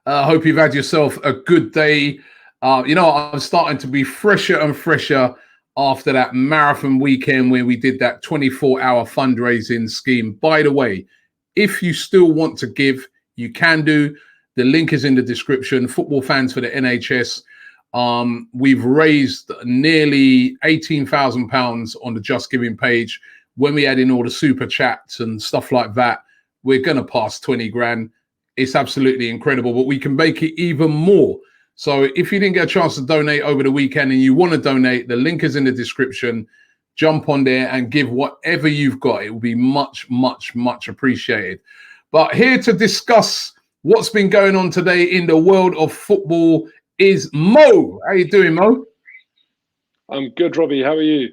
Hope you've had yourself a good day. I'm starting to be fresher and fresher after that marathon weekend where we did that 24-hour fundraising scheme. By the way, if you still want to give, you can do. The link is in the description. Football Fans for the NHS. We've raised nearly £18,000 on the Just Giving page. When we add in all the super chats and stuff like that, we're going to pass 20 grand. It's absolutely incredible, but we can make it even more. So if you didn't get a chance to donate over the weekend and you want to donate, the link is in the description. Jump on there and give whatever you've got. It will be much, much, much appreciated. But here to discuss what's been going on today in the world of football is Mo. How you doing, Mo? I'm good, Robbie. How are you?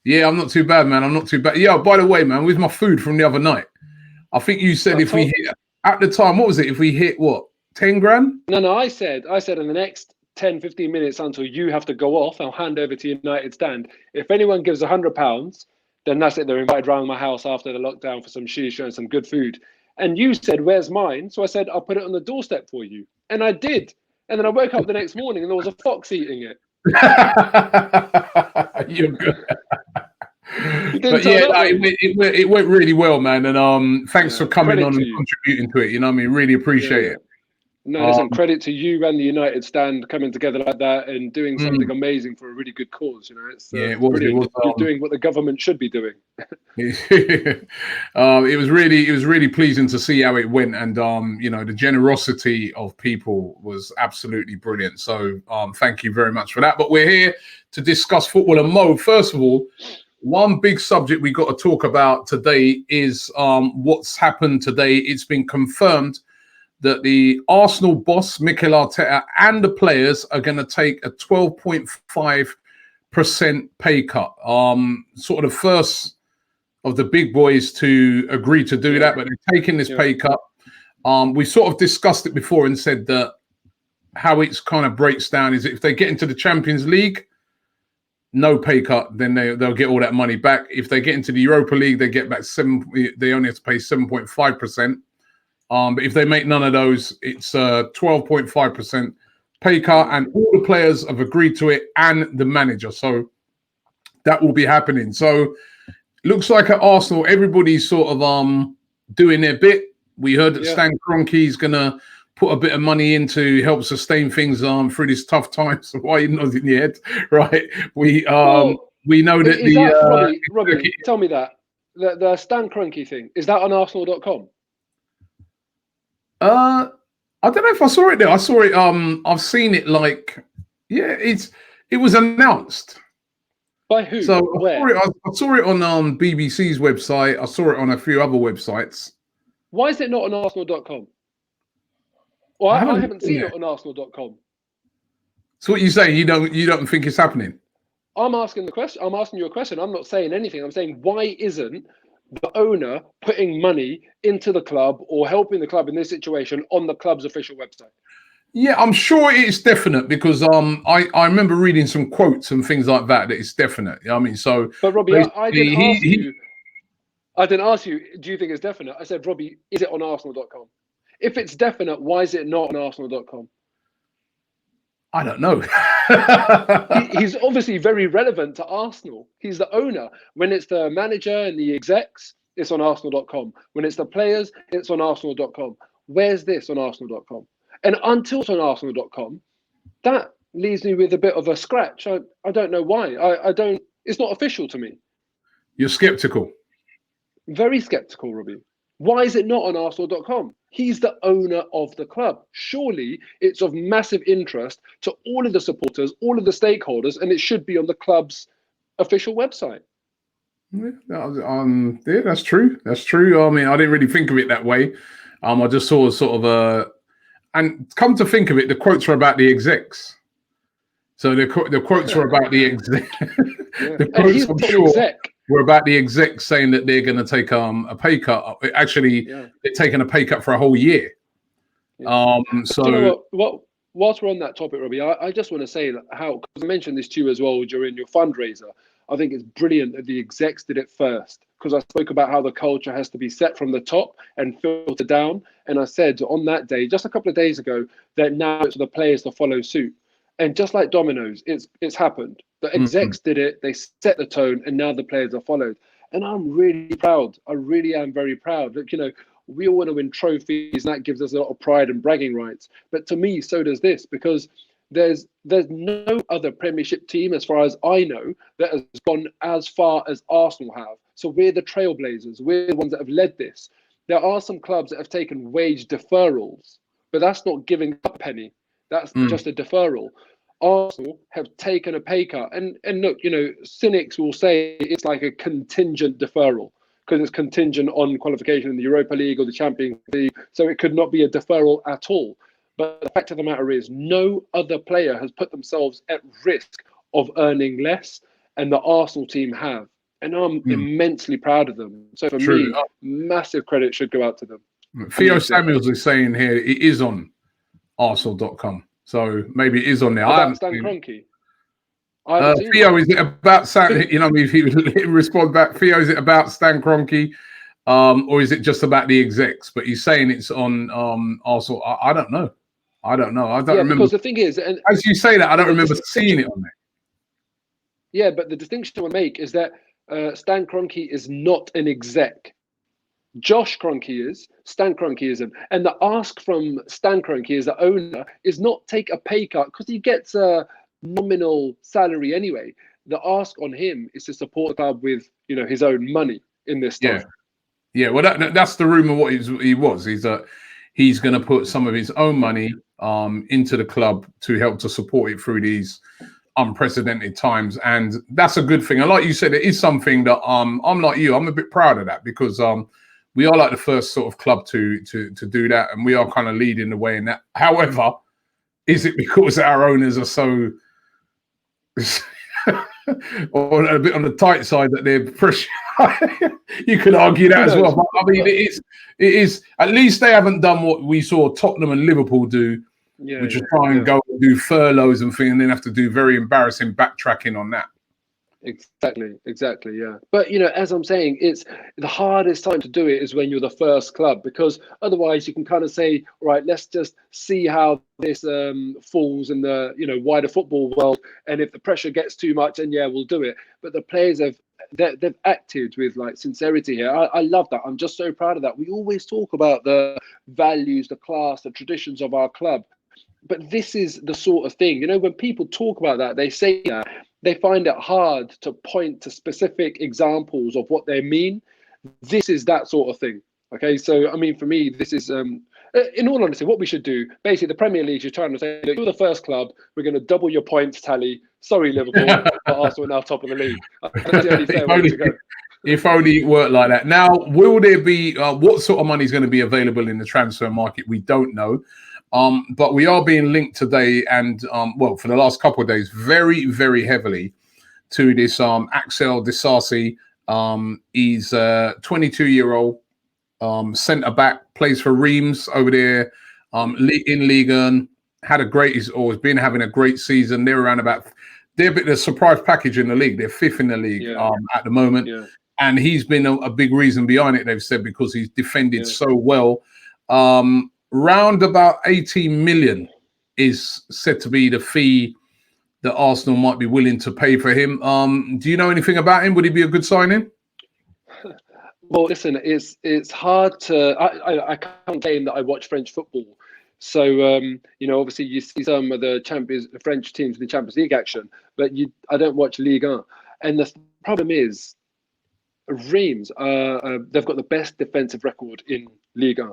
Yeah, I'm not too bad, man. I'm not too bad. Yeah, by the way, man, with my food from the other night, I think you said if we hit, at the time, what was it? If we hit, what, 10 grand? No, I said in the next 10, 15 minutes until you have to go off, I'll hand over to United Stand. If anyone gives £100, then that's it. They're invited round my house after the lockdown for some shisha and some good food. And you said, where's mine? So I said, I'll put it on the doorstep for you. And I did. And then I woke up the next morning and there was a fox eating it. You're good. But yeah, it went really well, man. And thanks for coming on and contributing to it. You know what I mean? Really appreciate it. No, listen, credit to you and the United Stand coming together like that and doing something amazing for a really good cause. You know, it's it was you're doing what the government should be doing. It was really pleasing to see how it went, and the generosity of people was absolutely brilliant. So thank you very much for that. But we're here to discuss football. And Mo, first of all, one big subject we got to talk about today is what's happened today. It's been confirmed that the Arsenal boss, Mikel Arteta, and the players are going to take a 12.5% pay cut. Sort of the first of the big boys to agree to do that, but they're taking this pay cut. We sort of discussed it before and said that how it's kind of breaks down is if they get into the Champions League, no pay cut, then they'll get all that money back. If they get into the Europa League, they get back they only have to pay 7.5%. But if they make none of those, it's 12.5% pay cut, and all the players have agreed to it, and the manager. So that will be happening. So looks like at Arsenal, everybody's sort of doing their bit. We heard that Stan Kroenke is going to put a bit of money in to help sustain things through this tough time. So why are you nodding your head? Right? We know that Robbie, tell me that. The Stan Kroenke thing, is that on Arsenal.com? I don't know if I saw it there. I saw it. I've seen it. It was announced. By who? So I saw it on BBC's website. I saw it on a few other websites. Why is it not on Arsenal.com? Well, I haven't seen it on Arsenal.com. So what you saying? You don't think it's happening? I'm asking the question. I'm asking you a question. I'm not saying anything. I'm saying, why isn't the owner putting money into the club or helping the club in this situation on the club's official website? Yeah, I'm sure it's definite because I remember reading some quotes and things like that it's definite. I mean, so. But Robbie, I didn't ask you, do you think it's definite? I said, Robbie, is it on Arsenal.com? If it's definite, why is it not on Arsenal.com? I don't know. He's obviously very relevant to Arsenal. He's the owner. When it's the manager and the execs, it's on Arsenal.com. When it's the players, it's on Arsenal.com. Where's this on Arsenal.com? And until it's on Arsenal.com, that leaves me with a bit of a scratch. I don't know why. It's not official to me. You're skeptical. Very skeptical, Robbie. Why is it not on Arsenal.com? He's the owner of the club. Surely it's of massive interest to all of the supporters, all of the stakeholders, and it should be on the club's official website. Yeah, that's true. That's true. I mean, I didn't really think of it that way. I just saw sort of and come to think of it, the quotes are about the execs. So the quotes are about the exec. The quotes, I'm sure, were about the execs saying that they're going to take a pay cut. Actually, they're taking a pay cut for a whole year. So you know what? Whilst we're on that topic, Robbie, I just want to say that because I mentioned this to you as well during your fundraiser. I think it's brilliant that the execs did it first, because I spoke about how the culture has to be set from the top and filtered down. And I said on that day, just a couple of days ago, that now it's for the players to follow suit. And just like dominoes, it's happened. The execs did it, they set the tone, and now the players are followed. And I'm really proud. I really am very proud. Look, you know, we all want to win trophies, and that gives us a lot of pride and bragging rights. But to me, so does this, because there's no other Premiership team, as far as I know, that has gone as far as Arsenal have. So we're the trailblazers. We're the ones that have led this. There are some clubs that have taken wage deferrals, but that's not giving up a penny. That's just a deferral. Arsenal have taken a pay cut. And look, you know, cynics will say it's like a contingent deferral because it's contingent on qualification in the Europa League or the Champions League. So it could not be a deferral at all. But the fact of the matter is, no other player has put themselves at risk of earning less, and the Arsenal team have. And I'm immensely proud of them. So for me, massive credit should go out to them. Theo Samuels is saying here it is on Arsenal.com. So maybe it is on there. About Stan Kroenke. Theo, is it about Stan? You know, if he would respond back, Theo, is it about Stan Kroenke, or is it just about the execs? But he's saying it's on Arsenal. I don't know. I don't remember. Because the thing is, and as you say that, I don't remember seeing it on there. Yeah, but the distinction I want to make is that Stan Kroenke is not an exec. Josh Kroenke is, Stan Kroenke isn't. And the ask from Stan Kroenke as the owner is not take a pay cut because he gets a nominal salary anyway. The ask on him is to support the club with, you know, his own money in this time. Yeah. Well, that's the rumor. What he was is that he's going to put some of his own money into the club to help to support it through these unprecedented times, and that's a good thing. And like you said, it is something that I'm like you. I'm a bit proud of that because we are like the first sort of club to do that, and we are kind of leading the way in that. However, is it because our owners are so or a bit on the tight side that they're pressure? You could argue that as well. But I mean, it is. At least they haven't done what we saw Tottenham and Liverpool do, which is try and go and do furloughs and things, and then have to do very embarrassing backtracking on that. Exactly, yeah. But, you know, as I'm saying, it's the hardest time to do it is when you're the first club, because otherwise you can kind of say, right, let's just see how this falls in the, you know, wider football world, and if the pressure gets too much, and we'll do it. But the players they've acted with like sincerity here. I love that. I'm just so proud of that. We always talk about the values, the class, the traditions of our club. But this is the sort of thing, you know, when people talk about that, they say that they find it hard to point to specific examples of what they mean. This is that sort of thing. Okay, so I mean, for me, this is, in all honesty, what we should do. Basically, the Premier League is trying to say, you're the first club, we're going to double your points tally. Sorry, Liverpool, but Arsenal are now top of the league. That's the only fair way to go. If only it worked like that. Now, will there be, what sort of money is going to be available in the transfer market? We don't know. But we are being linked today and, well, for the last couple of days, very, very heavily to this Axel Disasi. He's a 22-year-old centre-back, plays for Reims over there in Ligue 1. Had a great, has been having a great season. They're around about, they're a bit of a surprise package in the league. They're fifth in the league at the moment. Yeah. And he's been a big reason behind it, they've said, because he's defended so well. Round about 18 million is said to be the fee that Arsenal might be willing to pay for him. Do you know anything about him? Would he be a good signing? Well, listen, it's hard to. I can't claim that I watch French football, so you know, obviously you see some of the French teams in the Champions League action, but I don't watch Ligue 1. And the problem is, Reims, they've got the best defensive record in Ligue 1.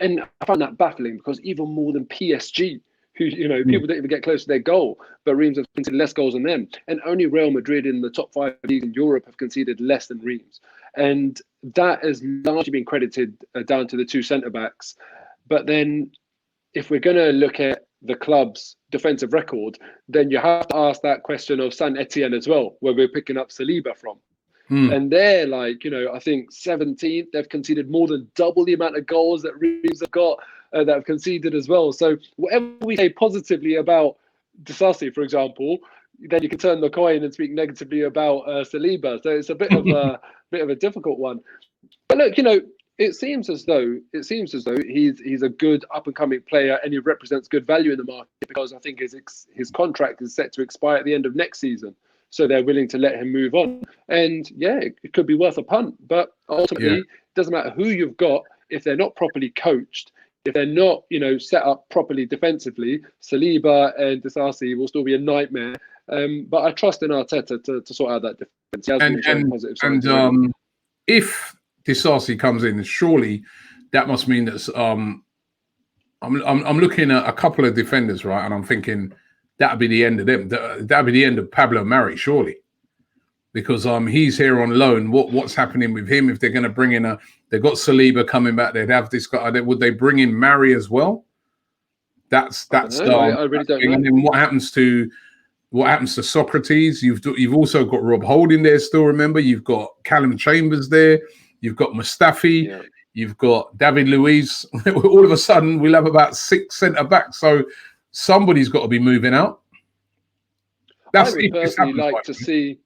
And I find that baffling because even more than PSG, who, you know, people don't even get close to their goal, but Reims have conceded less goals than them. And only Real Madrid in the top 5 leagues in Europe have conceded less than Reims. And that has largely been credited down to the two centre-backs. But then if we're going to look at the club's defensive record, then you have to ask that question of Saint Etienne as well, where we're picking up Saliba from. And they're like, you know, I think 17th. They've conceded more than double the amount of goals that Reims have got that have conceded as well. So whatever we say positively about Disasi, for example, then you can turn the coin and speak negatively about Saliba. So it's a bit of bit of a difficult one. But look, it seems as though he's a good up and coming player, and he represents good value in the market, because I think his contract is set to expire at the end of next season. So they're willing to let him move on. And yeah, it could be worth a punt. But ultimately, it doesn't matter who you've got if they're not properly coached, if they're not, set up properly defensively. Saliba and Disasi will still be a nightmare. But I trust in Arteta to sort out that defense. He has been showing positive signs. And if Disasi comes in, surely that must mean that I'm looking at a couple of defenders, right, and I'm thinking that'd be the end of them. That'd be the end of Pablo Mari, surely, because he's here on loan. What's happening with him? If they're going to bring in they've got Saliba coming back. They'd have this guy. Would they bring in Mari as well? That's I really don't know. And then what happens to Socrates? You've also got Rob Holding there still. Remember, you've got Callum Chambers there. You've got Mustafi. Yeah. You've got David Luiz. All of a sudden, we'll have about 6 centre backs. So somebody's got to be moving out. I would personally like to see.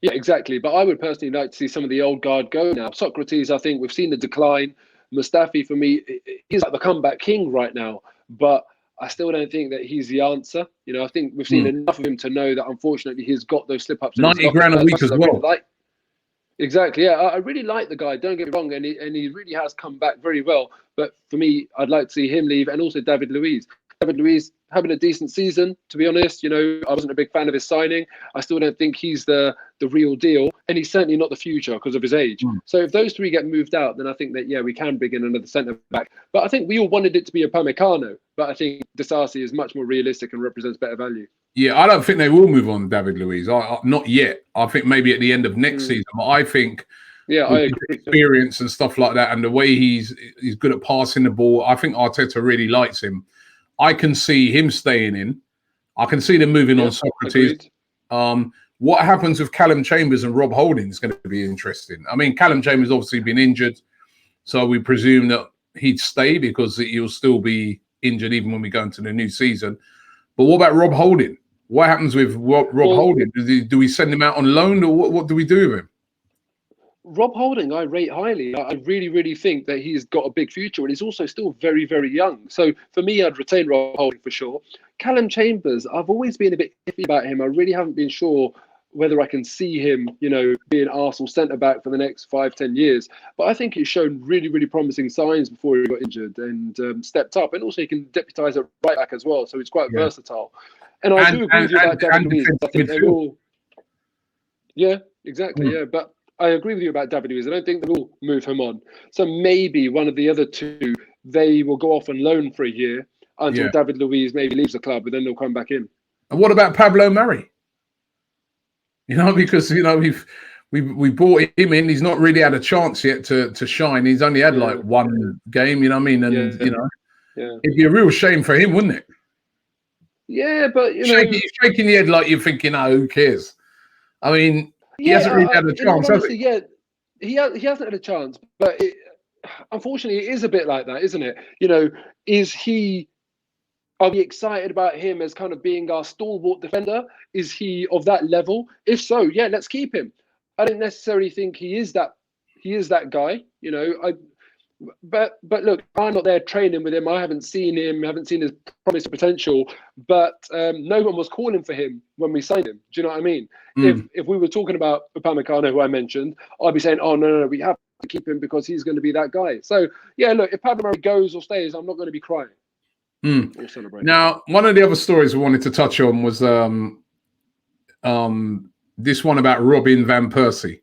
Yeah, exactly. But I would personally like to see some of the old guard go now. Socrates, I think we've seen the decline. Mustafi, for me, he's like the comeback king right now. But I still don't think that he's the answer. I think we've seen enough of him to know that, unfortunately, he's got those slip-ups. 90 grand a week as well. Exactly. Yeah, I really like the guy. Don't get me wrong, and he really has come back very well. But for me, I'd like to see him leave, and also David Luiz. David Luiz having a decent season, to be honest. I wasn't a big fan of his signing. I still don't think he's the real deal, and he's certainly not the future because of his age. So if those three get moved out, then I think that we can bring in another centre back. But I think we all wanted it to be Upamecano, but I think Disasi is much more realistic and represents better value. Yeah, I don't think they will move on David Luiz. Not yet. I think maybe at the end of next season. But I think I agree. Experience and stuff like that, and the way he's good at passing the ball, I think Arteta really likes him. I can see him staying in. I can see them moving on Socrates. What happens with Callum Chambers and Rob Holding is going to be interesting. I mean, Callum Chambers obviously been injured, so we presume that he'd stay because he'll still be injured even when we go into the new season. But what about Rob Holding? What happens with Rob Holding? Do we send him out on loan, or what do we do with him? Rob Holding, I rate highly. I really, really think that he's got a big future, and he's also still very, very young. So for me, I'd retain Rob Holding for sure. Callum Chambers, I've always been a bit iffy about him. I really haven't been sure whether I can see him, being Arsenal centre-back for the next 5-10 years. But I think he's shown really, really promising signs before he got injured and stepped up. And also he can deputise at right-back as well, so he's quite versatile. And I do agree with you about David Luiz. I think they will... Yeah, exactly, But I agree with you about David Luiz. I don't think they will move him on. So maybe one of the other two, they will go off on loan for a year until David Luiz maybe leaves the club, but then they'll come back in. And what about Pablo Mari? Because we brought him in. He's not really had a chance yet to shine. He's only had like one game. You know what I mean? And it'd be a real shame for him, wouldn't it? Yeah, but he's shaking the head like you're thinking, who cares? I mean, he hasn't really had a chance, has he? Yeah, he hasn't had a chance. But unfortunately, it is a bit like that, isn't it? Are we excited about him as kind of being our stalwart defender? Is he of that level? If so, let's keep him. I don't necessarily think he is that guy. But look, I'm not there training with him. I haven't seen him. I haven't seen his promise of potential. But no one was calling for him when we signed him. Do you know what I mean? If we were talking about Upamecano, who I mentioned, I'd be saying, oh no, we have to keep him because he's going to be that guy. So look, if Pablo Mari goes or stays, I'm not going to be crying. Now, one of the other stories we wanted to touch on was this one about Robin van Persie.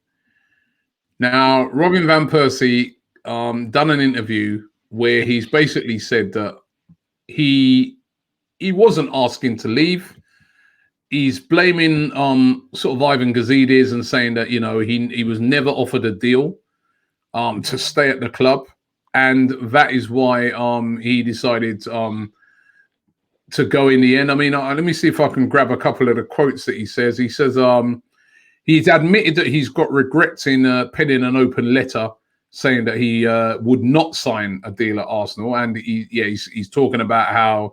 Now, Robin van Persie done an interview where he's basically said that he wasn't asking to leave. He's blaming sort of Ivan Gazidis and saying that he was never offered a deal to stay at the club. And that is why he decided to go in the end. I mean, let me see if I can grab a couple of the quotes that he says. He says he's admitted that he's got regrets in penning an open letter saying that he would not sign a deal at Arsenal. And he's talking about how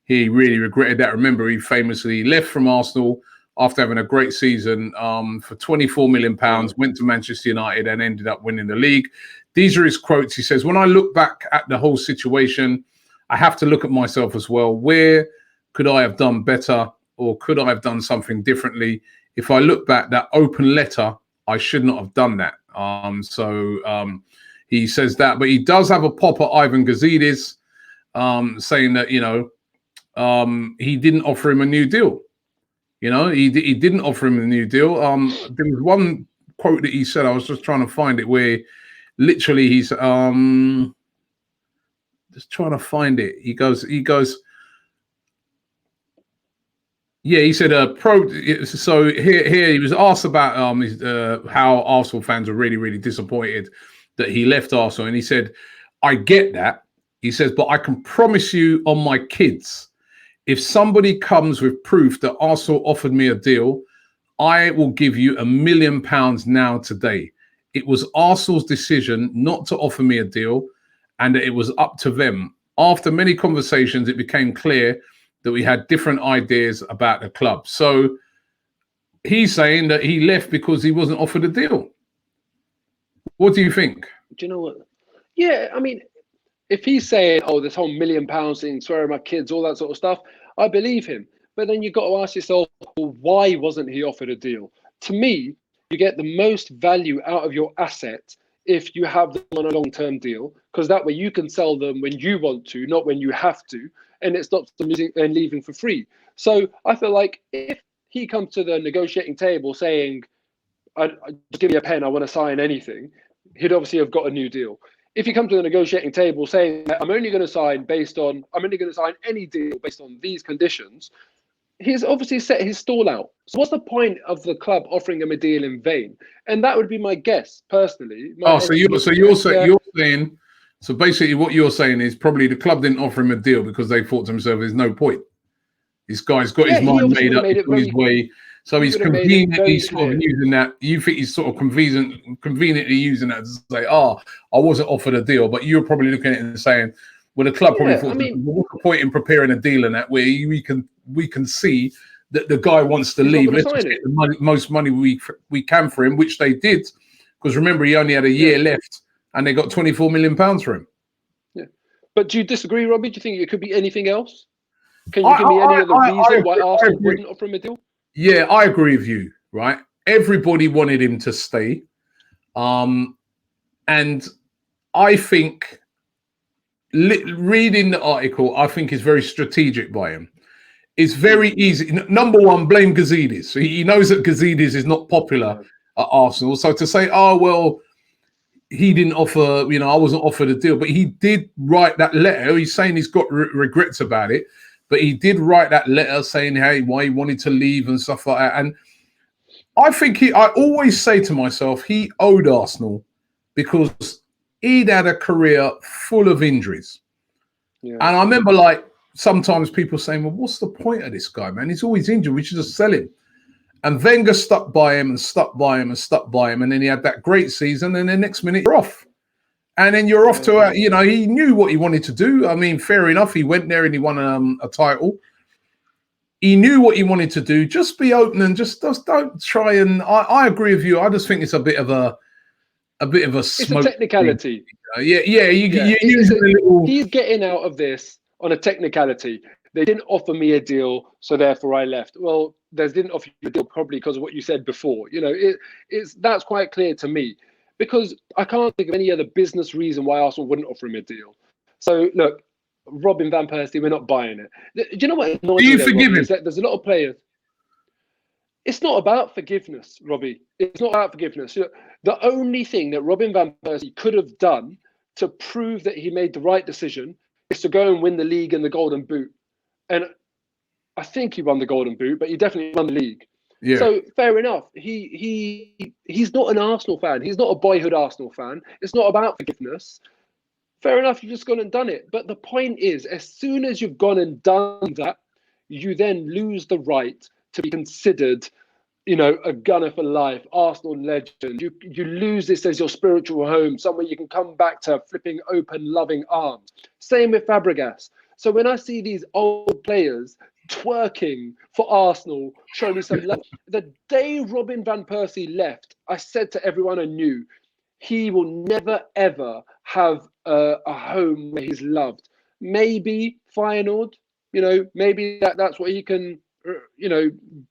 he really regretted that. Remember, he famously left from Arsenal after having a great season for £24 million, went to Manchester United and ended up winning the league. These are his quotes. He says, when I look back at the whole situation, I have to look at myself as well. Where could I have done better, or could I have done something differently? If I look back, that open letter, I should not have done that. He says that, but he does have a pop at Ivan Gazidis, saying that, he didn't offer him a new deal. He didn't offer him a new deal. There was one quote that he said, I was just trying to find it, where literally he's just trying to find it. He goes, yeah, he said, so here he was asked about how Arsenal fans are really, really disappointed that he left Arsenal. And he said, I get that. He says, but I can promise you on my kids, if somebody comes with proof that Arsenal offered me a deal, I will give you £1 million now today. It was Arsenal's decision not to offer me a deal, and it was up to them. After many conversations, it became clear that we had different ideas about the club. So he's saying that he left because he wasn't offered a deal. What do you think? Do you know what? Yeah, I mean, if he's saying, oh, this whole £1 million thing, swearing my kids, all that sort of stuff, I believe him. But then you've got to ask yourself, well, why wasn't he offered a deal? To me, you get the most value out of your asset if you have them on a long-term deal, because that way you can sell them when you want to, not when you have to, and it stops them losing and leaving for free. So I feel like if he comes to the negotiating table saying, just give me a pen, I want to sign anything, he'd obviously have got a new deal. If you come to the negotiating table saying that I'm only going to sign any deal based on these conditions, he's obviously set his stall out. So what's the point of the club offering him a deal in vain? And that would be my guess, personally. So you're saying, so basically what you're saying is probably the club didn't offer him a deal because they thought to themselves, there's no point. This guy's got his mind made up, he's on his way. So he's conveniently sort of using that. You think he's sort of conveniently using that to say, I wasn't offered a deal. But you're probably looking at it and saying, well, the club probably thought, what's the point in preparing a deal in that where we can see that the guy wants to leave. Let's just get the most money we can for him, which they did. Because remember, he only had a year left and they got £24 million for him. Yeah. But do you disagree, Robbie? Do you think it could be anything else? Can you give me any other reason why Arsenal wouldn't offer him a deal? Yeah, I agree with you, right? Everybody wanted him to stay. And I think reading the article, I think is very strategic by him. It's very easy. Number one, blame Gazidis. So he knows that Gazidis is not popular at Arsenal. So to say, oh, well, he didn't offer, I wasn't offered a deal. But he did write that letter. He's saying he's got regrets about it. But he did write that letter saying, hey, why he wanted to leave and stuff like that. And I think I always say to myself, he owed Arsenal because he'd had a career full of injuries. Yeah. And I remember sometimes people saying, well, what's the point of this guy, man? He's always injured. We should just sell him. And Wenger stuck by him and stuck by him and stuck by him. And then he had that great season. And the next minute you're off. And then you're off to, he knew what he wanted to do. I mean, fair enough. He went there and he won a title. He knew what he wanted to do. Just be open and just don't try. And I agree with you. I just think it's a bit of a smoke. It's a technicality. He's getting out of this on a technicality. They didn't offer me a deal, so therefore I left. Well, they didn't offer you a deal probably because of what you said before. That's quite clear to me. Because I can't think of any other business reason why Arsenal wouldn't offer him a deal. So, look, Robin Van Persie, we're not buying it. Do you know what annoys me? Do you forgive him? There's a lot of players. It's not about forgiveness, Robbie. It's not about forgiveness. The only thing that Robin Van Persie could have done to prove that he made the right decision is to go and win the league and the Golden Boot. And I think he won the Golden Boot, but he definitely won the league. Yeah. So fair enough. He's not an Arsenal fan. He's not a boyhood Arsenal fan. It's not about forgiveness. Fair enough. You've just gone and done it. But the point is, as soon as you've gone and done that, you then lose the right to be considered, a gunner for life, Arsenal legend. You lose this as your spiritual home, somewhere you can come back to flipping open, loving arms. Same with Fabregas. So when I see these old players twerking for Arsenal, showing me some love, the day Robin van Persie left, I said to everyone I knew, he will never ever have a home where he's loved. Maybe Feyenoord, maybe that's what he can,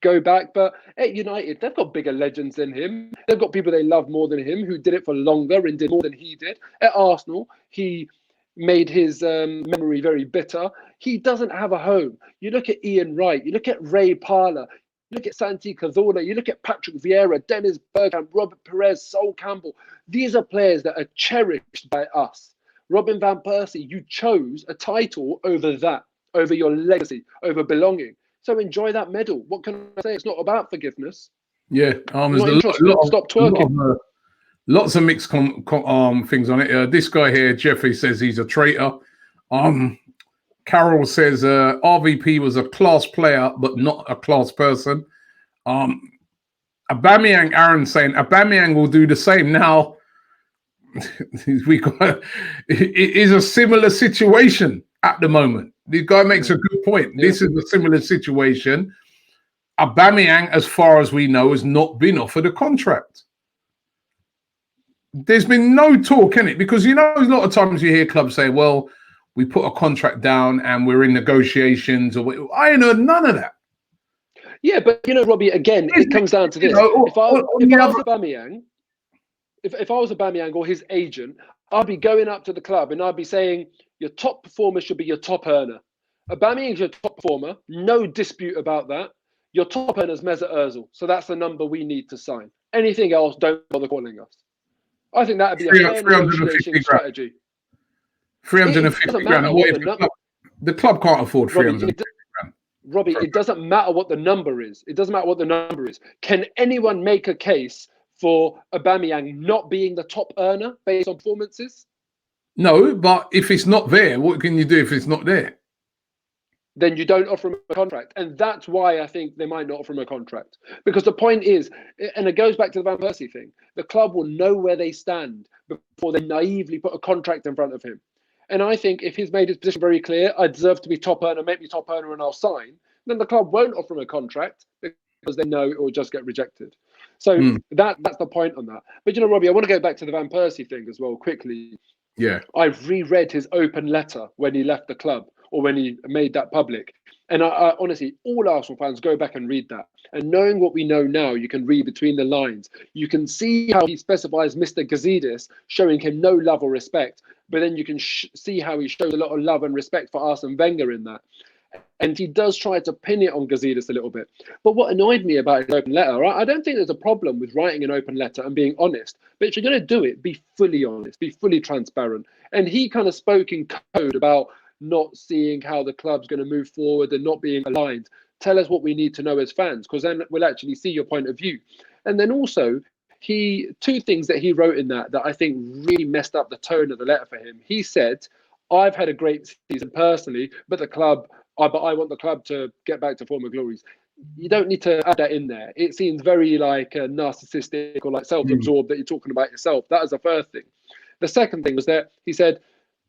go back. But at United, they've got bigger legends than him. They've got people they love more than him, who did it for longer and did more than he did. At Arsenal, he made his memory very bitter. He doesn't have a home. You look at Ian Wright, you look at Ray Parlour, you look at Santi Cazorla, you look at Patrick Vieira, Dennis Bergkamp, Robert Perez, Sol Campbell. These are players that are cherished by us. Robin van Persie, you chose a title over that, over your legacy, over belonging. So enjoy that medal. What can I say? It's not about forgiveness. Yeah, there's stop twerking. Lots of mixed things on it. This guy here, Jeffrey, says he's a traitor. Carol says RVP was a class player, but not a class person. Aubameyang, Aaron saying Aubameyang will do the same. Now, it is a similar situation at the moment. The guy makes a good point. Yeah. This is a similar situation. Aubameyang, as far as we know, has not been offered a contract. There's been no talk in it, because a lot of times you hear clubs say, well, we put a contract down and we're in negotiations. I ain't heard none of that. Yeah, but Robbie, again, it comes down to this. If I was Aubameyang or his agent, I'd be going up to the club and I'd be saying, your top performer should be your top earner. Aubameyang's your top performer, no dispute about that. Your top earner is Mesut Ozil, so that's the number we need to sign. Anything else, don't bother calling us. I think that would be a fair negotiation strategy. 350 grand. The club can't afford 350 grand. Robbie, it doesn't matter what the number is. It doesn't matter what the number is. Can anyone make a case for Aubameyang not being the top earner based on performances? No, but if it's not there, what can you do if it's not there? Then you don't offer him a contract. And that's why I think they might not offer him a contract. Because the point is, and it goes back to the Van Persie thing, the club will know where they stand before they naively put a contract in front of him. And I think if he's made his position very clear, I deserve to be top earner, make me top earner and I'll sign, then the club won't offer him a contract because they know it will just get rejected. So that's the point on that. But Robbie, I want to go back to the Van Persie thing as well quickly. Yeah. I've reread his open letter when he left the club, or when he made that public. And I honestly, all Arsenal fans, go back and read that. And knowing what we know now, you can read between the lines. You can see how he specifies Mr. Gazidis, showing him no love or respect. But then you can see how he shows a lot of love and respect for Arsene Wenger in that. And he does try to pin it on Gazidis a little bit. But what annoyed me about his open letter, I don't think there's a problem with writing an open letter and being honest. But if you're going to do it, be fully honest, be fully transparent. And he kind of spoke in code about not seeing how the club's going to move forward and not being aligned. Tell us what we need to know as fans, because then we'll actually see your point of view. And then also, two things that he wrote in that I think really messed up the tone of the letter for him. He said, I've had a great season personally, but I want the club to get back to former glories. You don't need to add that in there. It seems very like narcissistic or like self-absorbed that you're talking about yourself. That is the first thing. The second thing was that he said,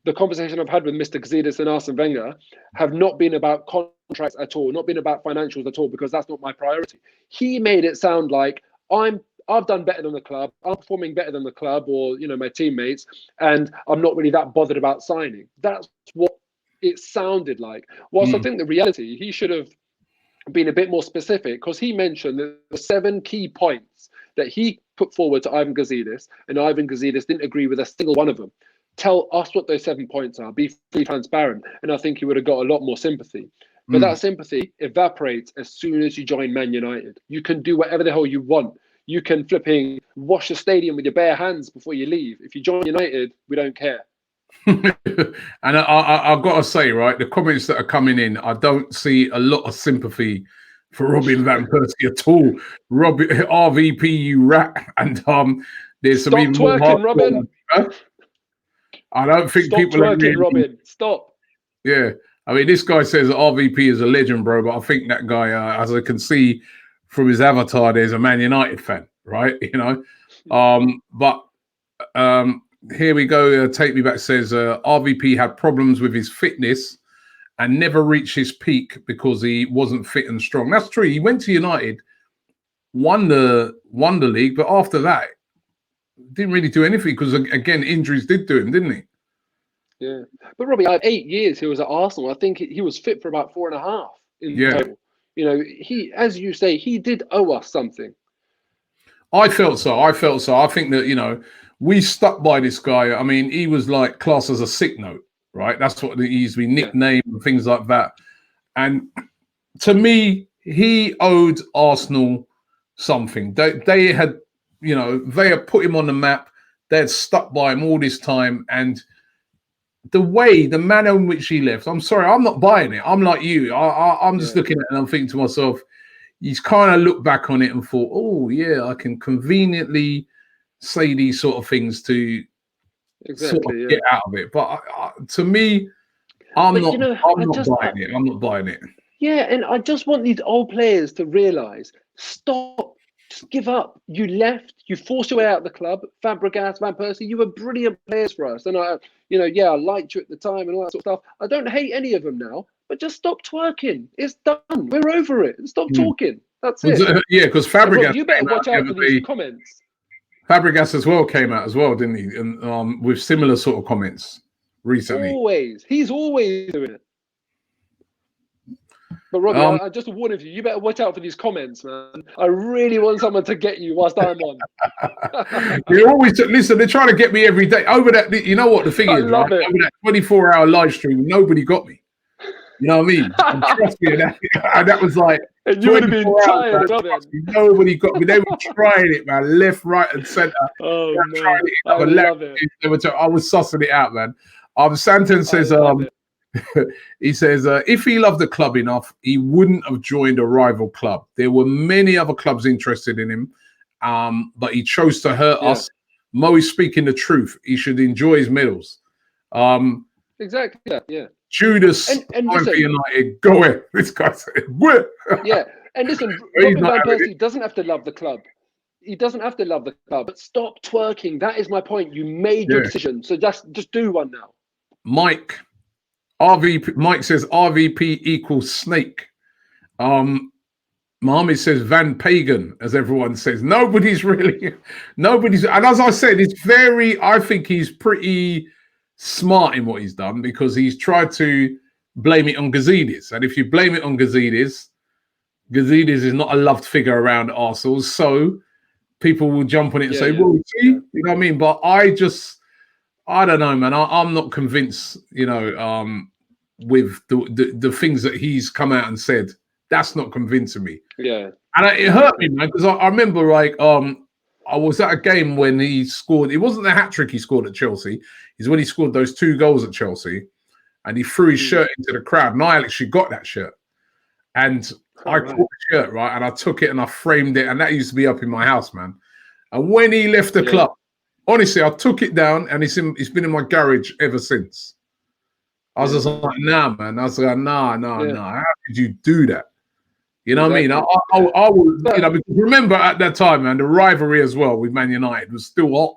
the conversation I've had with Mr. Gazidis and Arsene Wenger have not been about contracts at all, not been about financials at all, because that's not my priority. He made it sound like I've done better than the club, I'm performing better than the club or my teammates, and I'm not really that bothered about signing. That's what it sounded like. Whilst I think the reality, he should have been a bit more specific, because he mentioned the 7 key points that he put forward to Ivan Gazidis, and Ivan Gazidis didn't agree with a single one of them. Tell us what those 7 points are. Be fully transparent. And I think he would have got a lot more sympathy. But that sympathy evaporates as soon as you join Man United. You can do whatever the hell you want. You can flipping wash the stadium with your bare hands before you leave. If you join United, we don't care. And I've got to say, right, the comments that are coming in, I don't see a lot of sympathy for Robin van Persie at all. RVP, you rat. And there's some even more twerking, Robin. I don't think Stop people twerking, are Robin. Stop. Yeah. I mean, this guy says RVP is a legend, bro, but I think that guy, as I can see from his avatar, there's a Man United fan, right? But here we go. Take Me Back says RVP had problems with his fitness and never reached his peak because he wasn't fit and strong. That's true. He went to United, won the league, but after that, didn't really do anything because, again, injuries did do him, didn't he? Yeah. But Robbie, 8 years he was at Arsenal. I think he was fit for about 4.5 in total. You know, he, as you say, he did owe us something. I felt so. I think that, you know, we stuck by this guy. I mean, he was like classed as a sick note, right? That's what he used to be nicknamed and things like that. And to me, he owed Arsenal something. They had, you know, they had put him on the map. They had stuck by him all this time. And the manner in which he left, I'm sorry, I'm not buying it. I'm like you. I'm just looking at it and I'm thinking to myself, he's kind of looked back on it and thought, oh, yeah, I can conveniently say these sort of things to sort of get out of it. But to me, I'm not buying it. I'm not buying it. Yeah, and I just want these old players to realise, stop. Just give up. You left. You forced your way out of the club. Fabregas, Van Persie, you were brilliant players for us. And I liked you at the time and all that sort of stuff. I don't hate any of them now, but just stop twerking. It's done. We're over it. Stop talking. That's it. Yeah, because Fabregas. You better watch out for these comments. Fabregas as well came out as well, didn't he? And with similar sort of comments recently. He's always doing it. But Robbie, I just warn you, you better watch out for these comments, man. I really want someone to get you whilst I'm on. They're always listen. They're trying to get me every day over that. You know what the thing is, right? Over that 24-hour live stream, nobody got me. You know what I mean? And trust me, and that was like. And you would have been tired of it. Nobody got me. They were trying it, man, left, right, and centre. Oh man, I love it. I was sussing it out, man. Santon says, he says, if he loved the club enough, he wouldn't have joined a rival club. There were many other clubs interested in him, but he chose to hurt us. Mo is speaking the truth. He should enjoy his medals. Exactly. Yeah. Judas, and listen, United, go away. This guy said, "Where?" Yeah, and listen, Robin Van Persie doesn't have to love the club. He doesn't have to love the club, but stop twerking. That is my point. You made your decision, so just do one now. Mike says RVP equals snake. Mohammed says Van Pagan, as everyone says. Nobody's. And as I said, I think he's pretty smart in what he's done because he's tried to blame it on Gazidis. And if you blame it on Gazidis is not a loved figure around Arsenal. So people will jump on it and say, well, see, you know what I mean? But I don't know, man. I'm not convinced, you know, with the things that he's come out and said. That's not convincing me. Yeah. And it hurt me, man, because I remember, like, I was at a game when he scored. It wasn't the hat-trick he scored at Chelsea. It's when he scored those 2 goals at Chelsea and he threw his shirt into the crowd. And I actually got that shirt. And I caught the shirt, right? And I took it and I framed it. And that used to be up in my house, man. And when he left the club, honestly, I took it down and it's been in my garage ever since. I was just like, nah, man. I was like, nah. How could you do that? You know what I mean? I would, you know, because remember at that time, man, the rivalry as well with Man United was still hot.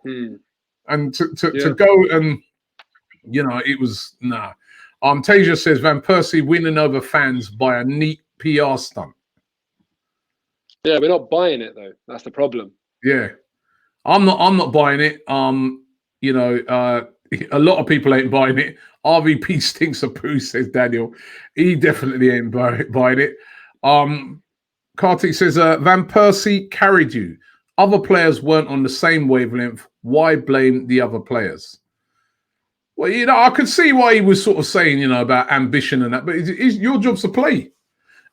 And to go and, you know, it was, nah. Tasia says, Van Persie winning over fans by a neat PR stunt. Yeah, we're not buying it, though. That's the problem. Yeah. I'm not buying it. You know, a lot of people ain't buying it. RVP stinks of poo, says Daniel. He definitely ain't buying it. Kartik says, Van Persie carried you. Other players weren't on the same wavelength. Why blame the other players? Well, you know, I could see why he was sort of saying, you know, about ambition and that, but it's your job's to play.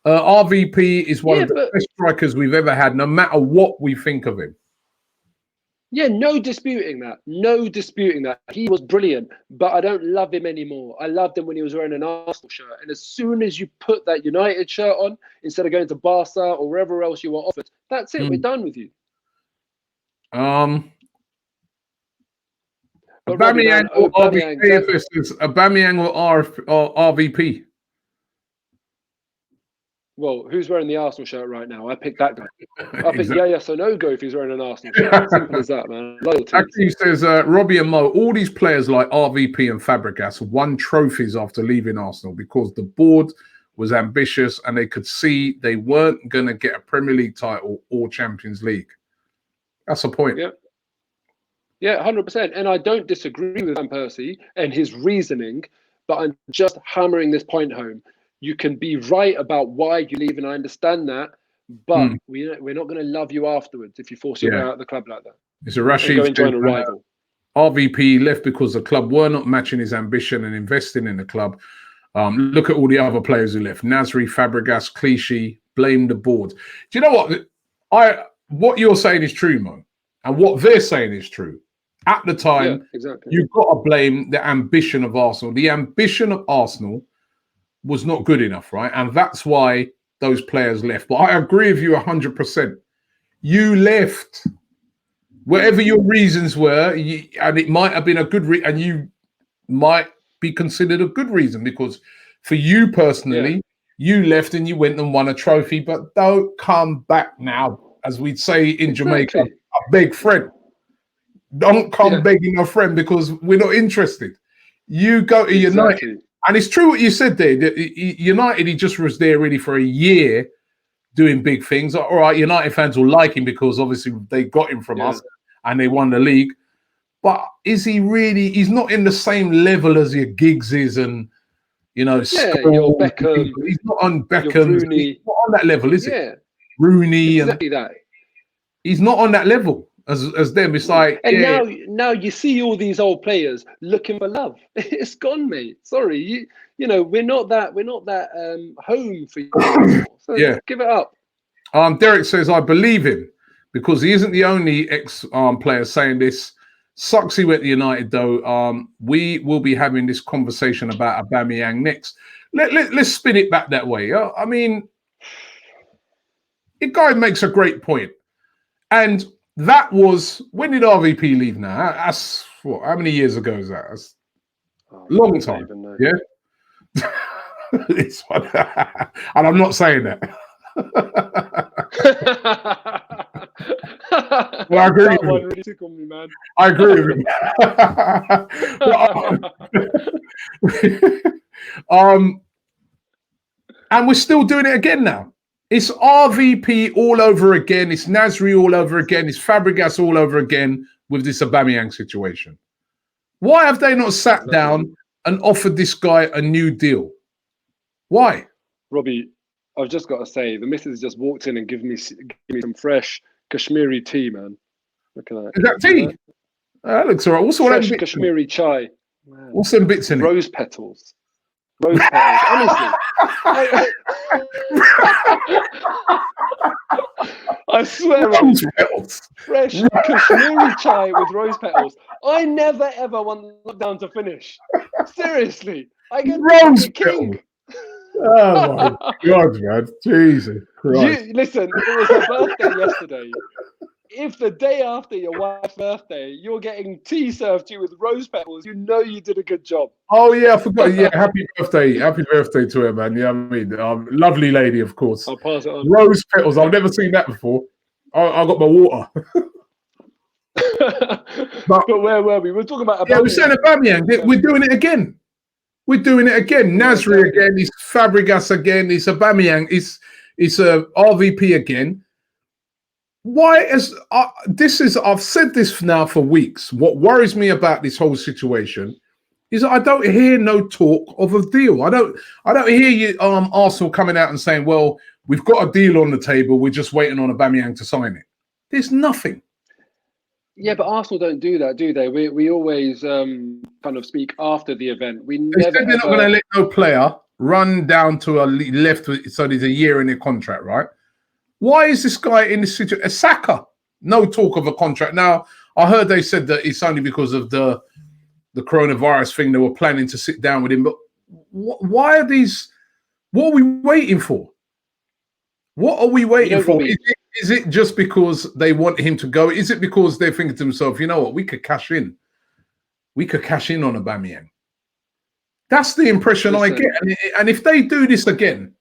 RVP is one of the best strikers we've ever had, no matter what we think of him. Yeah, no disputing that. No disputing that. He was brilliant, but I don't love him anymore. I loved him when he was wearing an Arsenal shirt. And as soon as you put that United shirt on, instead of going to Barca or wherever else you were offered, that's it. We're done with you. Aubameyang or RVP? Well, who's wearing the Arsenal shirt right now? I picked that guy. I picked Exactly. yes or no go if he's wearing an Arsenal shirt. Simple as that, man. Loyalty. Actually, says Robbie and Mo, all these players like RVP and Fabregas won trophies after leaving Arsenal because the board was ambitious and they could see they weren't going to get a Premier League title or Champions League. That's the point. Yeah. Yeah, 100%. And I don't disagree with Persie and his reasoning, but I'm just hammering this point home. You can be right about why you leave, and I understand that, but we're not going to love you afterwards if you force your way out of the club like that. It's a Rashid. Go and join a rival. RVP left because the club were not matching his ambition and investing in the club. Look at all the other players who left. Nasri, Fabregas, Clichy, blame the board. Do you know what? What you're saying is true, Mo, and what they're saying is true. At the time, exactly. You've got to blame the ambition of Arsenal. The ambition of Arsenal was not good enough, right? And that's why those players left. But I agree with you 100%. You left. Whatever your reasons were, and it might have been a good reason, and you might be considered a good reason, because for you personally, you left and you went and won a trophy, but don't come back now, as we'd say in Jamaica, a beg friend. Don't come begging a friend because we're not interested. You go to United. And it's true what you said there. United, he just was there really for a year doing big things. All right, United fans will like him because obviously they got him from us and they won the league. But is he really? He's not in the same level as your Giggses and, your Beckham. He's not on Beckham. He's not on that level, is it? Rooney. Exactly that. He's not on that level as them. It's like, and now you see all these old players looking for love. It's gone, mate. Sorry, we're not that home for you. So give it up. Derek says, I believe him because he isn't the only ex-player saying this. Sucks he went to United though. We will be having this conversation about Aubameyang next. Let's spin it back that way. I mean, the guy makes a great point. And that was, when did RVP leave now? That's what? How many years ago is that? That's long time. Yeah. It's and I'm not saying that. Well, I agree with you. Really tickled me, man. I agree with you. And we're still doing it again now. It's RVP all over again. It's Nasri all over again. It's Fabregas all over again with this Aubameyang situation. Why have they not sat down and offered this guy a new deal? Why? Robbie, I've just got to say, the missus just walked in and give me some fresh Kashmiri tea, man. Look at that. Is that tea? That looks all right. What's all fresh that Kashmiri chai. Man. What's some bits in Rose petals. Rose petals. Honestly. I swear, fresh Kashmiri chai with rose petals. I never ever want lockdown to finish. Seriously, I get rose king. Oh my God, man! Jesus Christ! Listen, it was her birthday yesterday. If the day after your wife's birthday, you're getting tea served to you with rose petals, you know you did a good job. Oh yeah, I forgot. Yeah, happy birthday to her, man. Yeah, I mean, lovely lady, of course. I'll pass it on. Rose petals. I've never seen that before. I got my water. but where were we? We're talking about Aubameyang. Yeah, we're saying Aubameyang. We're doing it again. We're doing it again. Nasri again. It's Fabregas again. It's Aubameyang. It's RVP again. Why is I've said this now for weeks. What worries me about this whole situation is that I don't hear no talk of a deal. I don't hear you Arsenal coming out and saying, well, we've got a deal on the table, we're just waiting on Aubameyang to sign it. There's nothing. Yeah, but Arsenal don't do that, do they? We always kind of speak after the event. They're not going to let no player run down to a left, so there's a year in their contract, right? Why is this guy in this situation? Saka, no talk of a contract. Now, I heard they said that it's only because of the coronavirus thing they were planning to sit down with him. But why are these? What are we waiting for? What are we waiting for? Is it just because they want him to go? Is it because they're thinking to themselves, you know what, we could cash in. We could cash in on Aubameyang. That's the impression I get. And if they do this again,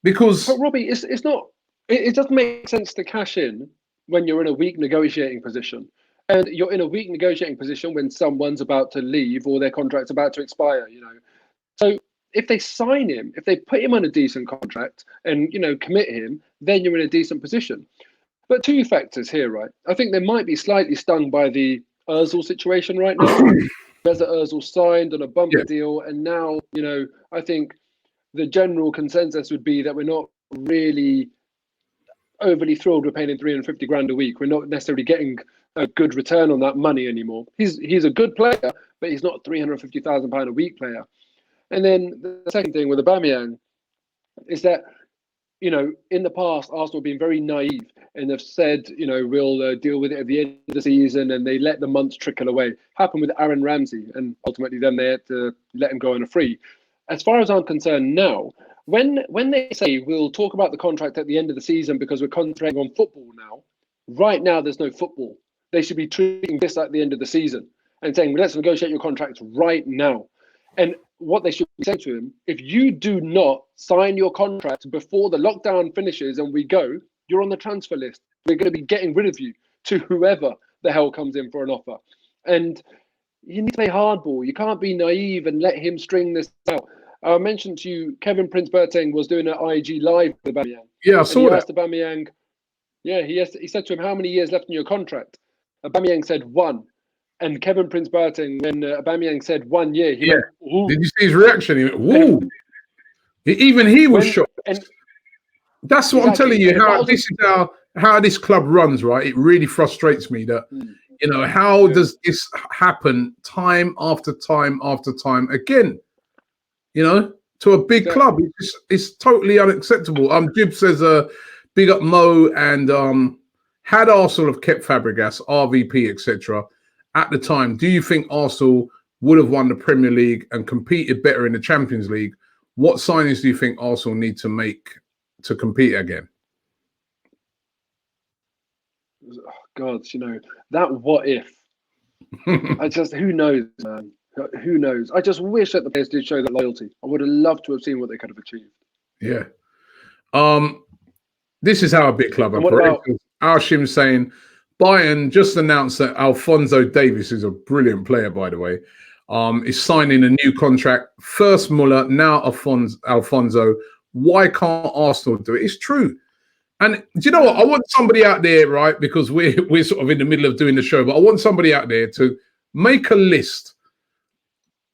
Because But Robbie, it's not. It doesn't make sense to cash in when you're in a weak negotiating position, and you're in a weak negotiating position when someone's about to leave or their contract's about to expire. So if they sign him, if they put him on a decent contract and commit him, then you're in a decent position. But two factors here, right? I think they might be slightly stung by the Özil situation right now. Mesut Özil signed on a bumper deal, and now I think the general consensus would be that we're not really overly thrilled with paying him 350 grand a week. We're not necessarily getting a good return on that money anymore. He's a good player, but he's not £350,000 a week player. And then the second thing with Aubameyang is that, in the past, Arsenal have been very naive and have said, we'll deal with it at the end of the season, and they let the months trickle away. Happened with Aaron Ramsey, and ultimately then they had to let him go on a free. As far as I'm concerned now, when they say we'll talk about the contract at the end of the season because we're concentrating on football now, right now there's no football. They should be treating this at the end of the season and saying, well, let's negotiate your contract right now. And what they should be saying to him, if you do not sign your contract before the lockdown finishes and we go, you're on the transfer list. We're going to be getting rid of you to whoever the hell comes in for an offer. And you need to play hardball. You can't be naive and let him string this out. I mentioned to you, Kevin Prince Boateng was doing an IG live with Aubameyang. Yeah, I saw that. Asked Aubameyang, he said to him, how many years left in your contract? Aubameyang said 1. And Kevin Prince Boateng, when Aubameyang said 1 year, he went, ooh. Did you see his reaction? He went, woo. Even he was shocked. And that's what I'm telling you, how this club runs, right? It really frustrates me that, how does this happen time after time after time again? To a big club. It's totally unacceptable. Jib says, big up Mo, and had Arsenal have kept Fabregas, RVP, etc., at the time, do you think Arsenal would have won the Premier League and competed better in the Champions League? What signings do you think Arsenal need to make to compete again? Oh, God, that what if? Who knows, man? Who knows? I just wish that the players did show that loyalty. I would have loved to have seen what they could have achieved. Yeah. This is how a big club operates. Arshim saying, Bayern just announced that Alphonso Davies, who's a brilliant player, by the way, is signing a new contract. First Muller, now Alphonso. Why can't Arsenal do it? It's true. And do you know what? I want somebody out there, right? Because we're sort of in the middle of doing the show, but I want somebody out there to make a list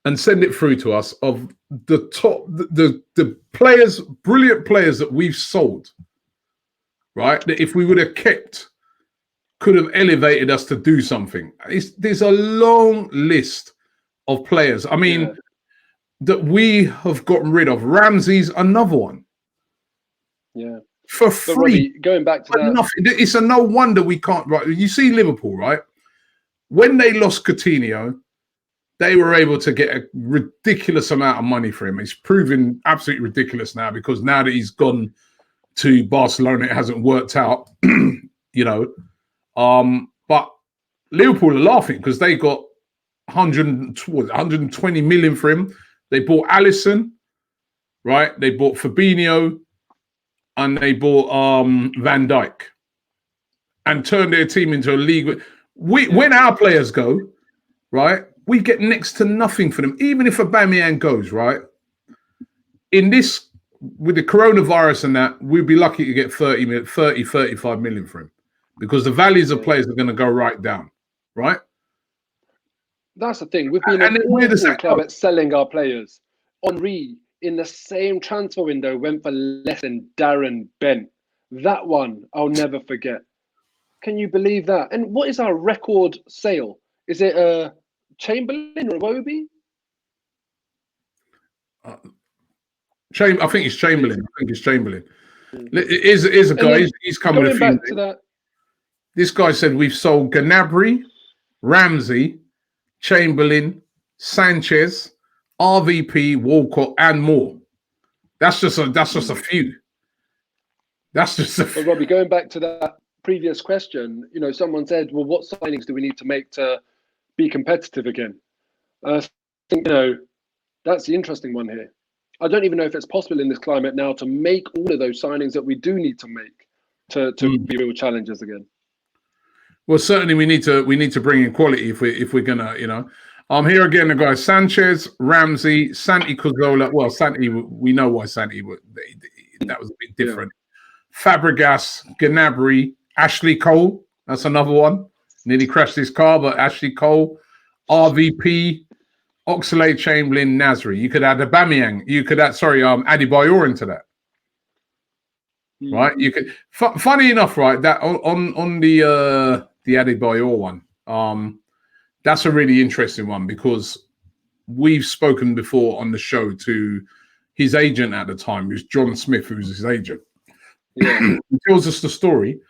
and send it through to us of the top, the players, brilliant players that we've sold, right? That if we would have kept, could have elevated us to do something. There's a long list of players. I mean, that we have gotten rid of. Ramsey's another one. Yeah. For free. Robbie, going back to that. Nothing. It's a no wonder we can't. Right. You see Liverpool, right? When they lost Coutinho, they were able to get a ridiculous amount of money for him. It's proven absolutely ridiculous now because now that he's gone to Barcelona, it hasn't worked out, But Liverpool are laughing because they got 120 million for him. They bought Alisson, right? They bought Fabinho, and they bought Van Dijk, and turned their team into a league. When our players go, right, we get next to nothing for them. Even if Aubameyang goes, right, in this, with the coronavirus and that, we'd be lucky to get 35 million for him because the values of players are going to go right down, right? That's the thing. We've been an awful club at selling our players. Henry, in the same transfer window, went for less than Darren Bent. That one I'll never forget. Can you believe that? And what is our record sale? Is it Chamberlain or Iwobi? I think it's Chamberlain. It is a guy. He's coming a few days. This guy said we've sold Gnabry, Ramsey, Chamberlain, Sanchez, RVP, Walcott, and more. That's just a few. That's just a few. But Robbie, going back to that previous question, someone said, well, what signings do we need to make to be competitive again? I think, that's the interesting one here. I don't even know if it's possible in this climate now to make all of those signings that we do need to make to be real challengers again. Well, certainly we need to bring in quality if we're gonna, here again the guys: Sanchez, Ramsey, Santi Cazorla. Well, Santi, we know why Santi that was a bit different. Yeah. Fabregas, Gnabry, Ashley Cole. That's another one. Nearly crashed his car, but Ashley Cole, RVP, Oxlade-Chamberlain, Nasri. You could add Aubameyang. You could add Adebayor into that. Right? You could. Funny enough, right? That on the Adebayor one. That's a really interesting one because we've spoken before on the show to his agent at the time, who's John Smith, who's his agent. Yeah. He tells us the story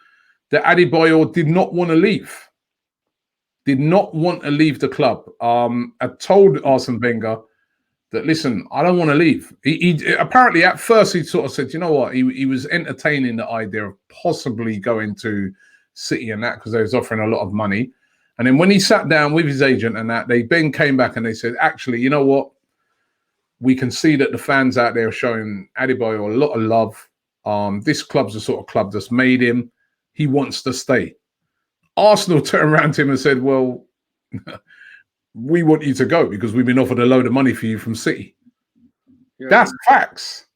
that Adebayor did not want to leave. Did not want to leave the club. I told Arsene Wenger that, listen, I don't want to leave. He apparently at first he sort of said, you know what, he was entertaining the idea of possibly going to City and that because they was offering a lot of money. And then when he sat down with his agent and that, they then came back and they said, actually, you know what? We can see that the fans out there are showing Adebayor a lot of love. This club's the sort of club that's made him. He wants to stay. Arsenal turned around to him and said, well, we want you to go because we've been offered a load of money for you from City. Yeah. That's facts.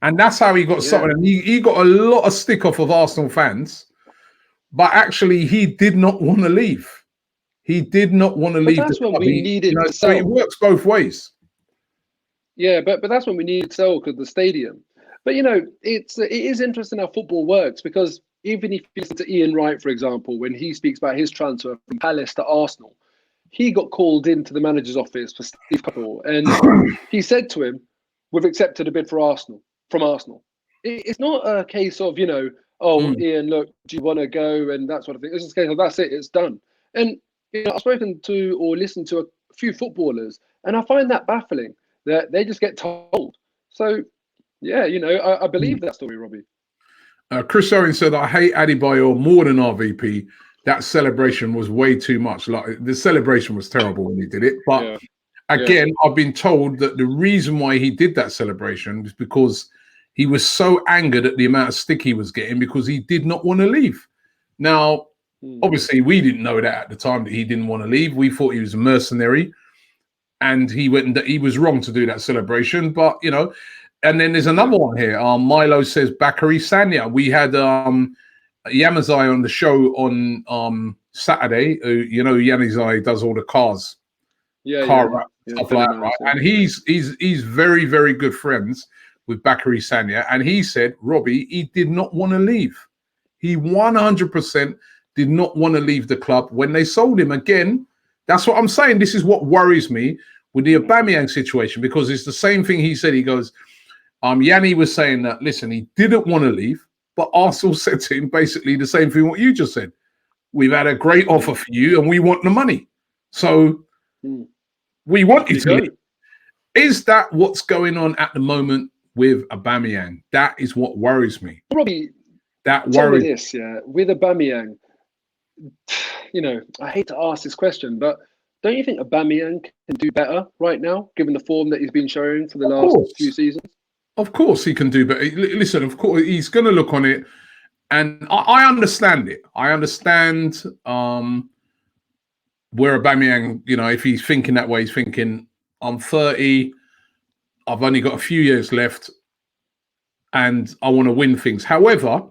And that's how he got started. And he got a lot of stick off of Arsenal fans. But actually, he did not want to leave. He did not want to leave. That's when we needed to sell. So it works both ways. Yeah, but that's when we needed to sell because the stadium. But, it is interesting how football works because even if you listen to Ian Wright, for example, when he speaks about his transfer from Palace to Arsenal, he got called into the manager's office for Steve Coppell, and he said to him, we've accepted a bid for Arsenal, from Arsenal. It's not a case of, Ian, look, do you want to go and that sort of thing. It's just a case of that's it, it's done. And I've spoken to or listened to a few footballers, and I find that baffling that they just get told. So, I believe that story, Robbie. Chris Owen said, I hate Adebayor more than RVP. That celebration was way too much. Like the celebration was terrible when he did it. But again, I've been told that the reason why he did that celebration was because he was so angered at the amount of stick he was getting because he did not want to leave. Now, obviously, we didn't know that at the time that he didn't want to leave. We thought he was a mercenary, and he was wrong to do that celebration. But and then there's another one here. Milo says Bakary Sagna. We had Yamazai on the show on Saturday. Yamazai does all the cars, car wrap, stuff like that, right? And he's very, very good friends with Bakary Sagna. And he said, Robbie, he did not want to leave. He 100% did not want to leave the club when they sold him. Again, that's what I'm saying. This is what worries me with the Aubameyang situation, because it's the same thing he said. He goes, Yanni was saying that, listen, he didn't want to leave, but Arsenal said to him basically the same thing what you just said. We've had a great offer for you and we want the money. So we want you to leave. Is that what's going on at the moment with Aubameyang? That is what worries me. Robbie, that worries me this, with Aubameyang, I hate to ask this question, but don't you think Aubameyang can do better right now, given the form that he's been showing for the last few seasons? Of course he can do better. Listen, of course he's going to look on it, and I understand it. I understand where Aubameyang, if he's thinking that way, he's thinking, I'm 30, I've only got a few years left, and I want to win things. However,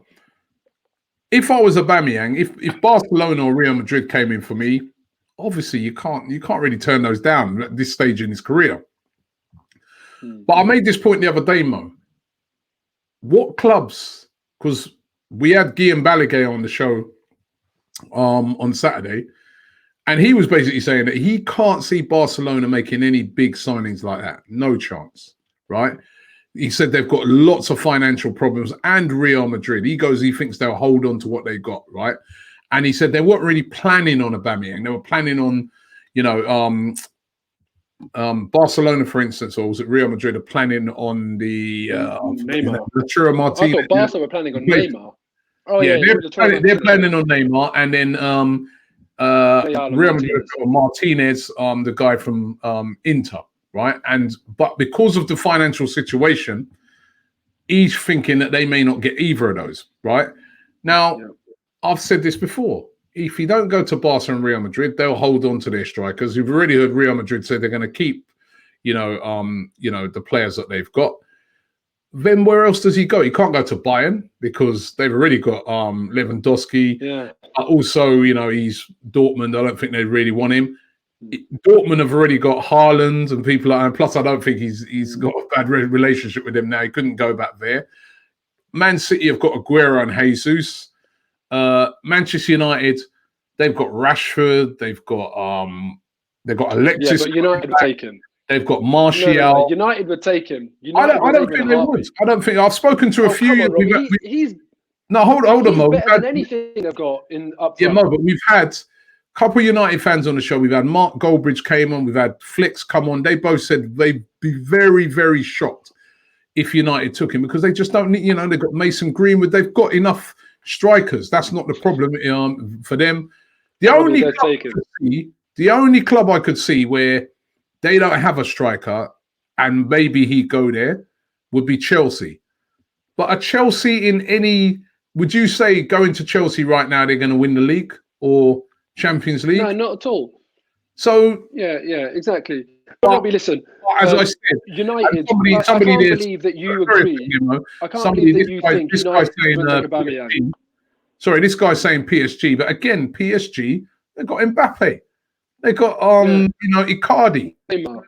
if I was Aubameyang, if Barcelona or Real Madrid came in for me, obviously you can't really turn those down at this stage in his career. But I made this point the other day, Mo. What clubs? Because we had Guillaume Balaguer on the show on Saturday, and he was basically saying that he can't see Barcelona making any big signings like that. No chance, right? He said they've got lots of financial problems, and Real Madrid. He thinks they'll hold on to what they got, right? And he said they weren't really planning on Aubameyang. They were planning on, Barcelona, for instance, or was it Real Madrid, are planning on the Neymar. Lautaro Martinez. I thought Barca were planning on Neymar. Oh yeah, they're planning on Neymar, and then Real Madrid got Martinez, the guy from Inter, right? But because of the financial situation, he's thinking that they may not get either of those, right? Now, I've said this before. If you don't go to Barca and Real Madrid, they'll hold on to their strikers. You've already heard Real Madrid say they're going to keep, the players that they've got. Then where else does he go? He can't go to Bayern because they've already got Lewandowski. Yeah. Also, he's Dortmund. I don't think they really want him. Dortmund have already got Haaland and people like that. And plus, I don't think he's got a bad relationship with him now. He couldn't go back there. Man City have got Aguero and Jesus. Manchester United, they've got Rashford. They've got Alexis. Yeah, but United would take him. They've got Martial. No, United would take him. I don't think they would. I don't think. I've spoken to a few. Hold on, Mo. Better than anything they've got in up front. Yeah, Mo, but we've had a couple of United fans on the show. We've had Mark Goldbridge came on. We've had Flicks come on. They both said they'd be very, very shocked if United took him because they just don't need. They've got Mason Greenwood. They've got enough strikers. That's not the problem for them. The only club I could see where they don't have a striker and maybe he'd go there would be Chelsea. But a Chelsea would you say going to Chelsea right now they're going to win the league or Champions League? No, not at all. So yeah, exactly. But Robbie, listen. As I said, United. Somebody I can't believe that you agree. I can't believe that you think United would take Aubameyang. Sorry, this guy's saying PSG, but again, PSG, they've got Mbappe. They got Icardi. Neymar.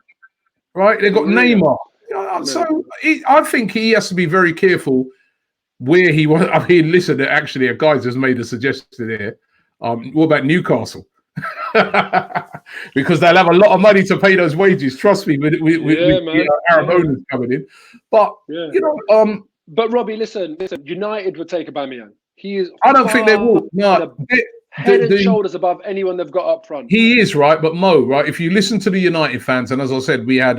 Right? They've got Neymar. So I think he has to be very careful where he wants. I mean, listen, actually, a guy just made a suggestion here. What about Newcastle? Because they'll have a lot of money to pay those wages. Trust me, with Arab owners coming in. But but Robbie, listen. United would take Aubameyang. He is. I don't think they will. No, head and shoulders above anyone they've got up front. He is right, but Mo, right? If you listen to the United fans, and as I said, we had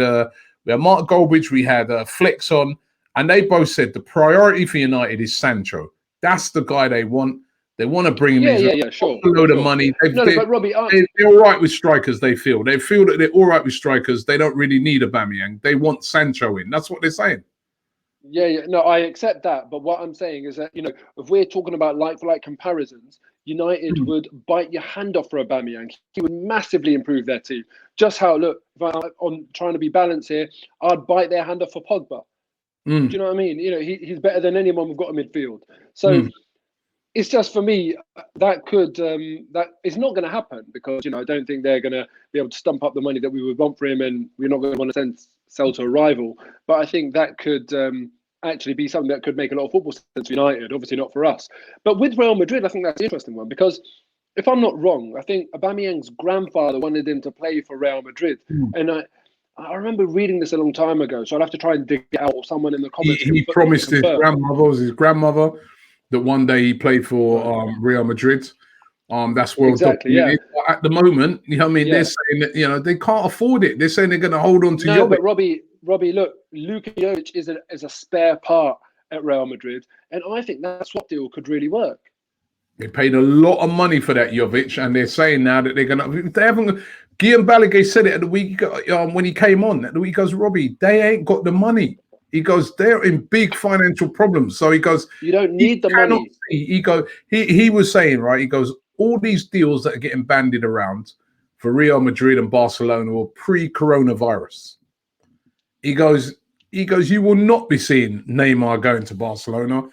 Mark Goldbridge, we had Flex on, and they both said the priority for United is Sancho. That's the guy they want. They want to bring him in. Sure. A load of money. But Robbie, they're all right with strikers. They feel that they're all right with strikers. They don't really need Aubameyang. They want Sancho in. That's what they're saying. Yeah. No, I accept that. But what I'm saying is that, if we're talking about like-for-like comparisons, United would bite your hand off for Aubameyang. He would massively improve their team. Just how, look, if I'm trying to be balanced here, I'd bite their hand off for Pogba. Do you know what I mean? He's better than anyone we've got in midfield. So it's just, for me, that it's not going to happen because, I don't think they're going to be able to stump up the money that we would want for him, and we're not going to want to sell to a rival. But I think that could actually be something that could make a lot of football sense for United, obviously not for us. But with Real Madrid, I think that's an interesting one because if I'm not wrong, I think Aubameyang's grandfather wanted him to play for Real Madrid. And I remember reading this a long time ago, so I'd have to try and dig it out, or someone in the comments. He promised his grandmother that one day he played for Real Madrid. That's world exactly, yeah. At the moment, they're saying that they can't afford it. They're saying they're going to hold on to Jovic. But Robbie, look, Luka Jovic is a spare part at Real Madrid, and I think that swap deal could really work. They paid a lot of money for that Jovic, and they're saying now that they're going to. They haven't. Guillaume Balaguer said it at the week when he came on. At the week, he goes, Robbie, they ain't got the money. He goes, they're in big financial problems. So he goes, you don't need the money. He was saying, right, he goes, all these deals that are getting bandied around for Real Madrid and Barcelona were pre-coronavirus. He goes, you will not be seeing Neymar going to Barcelona.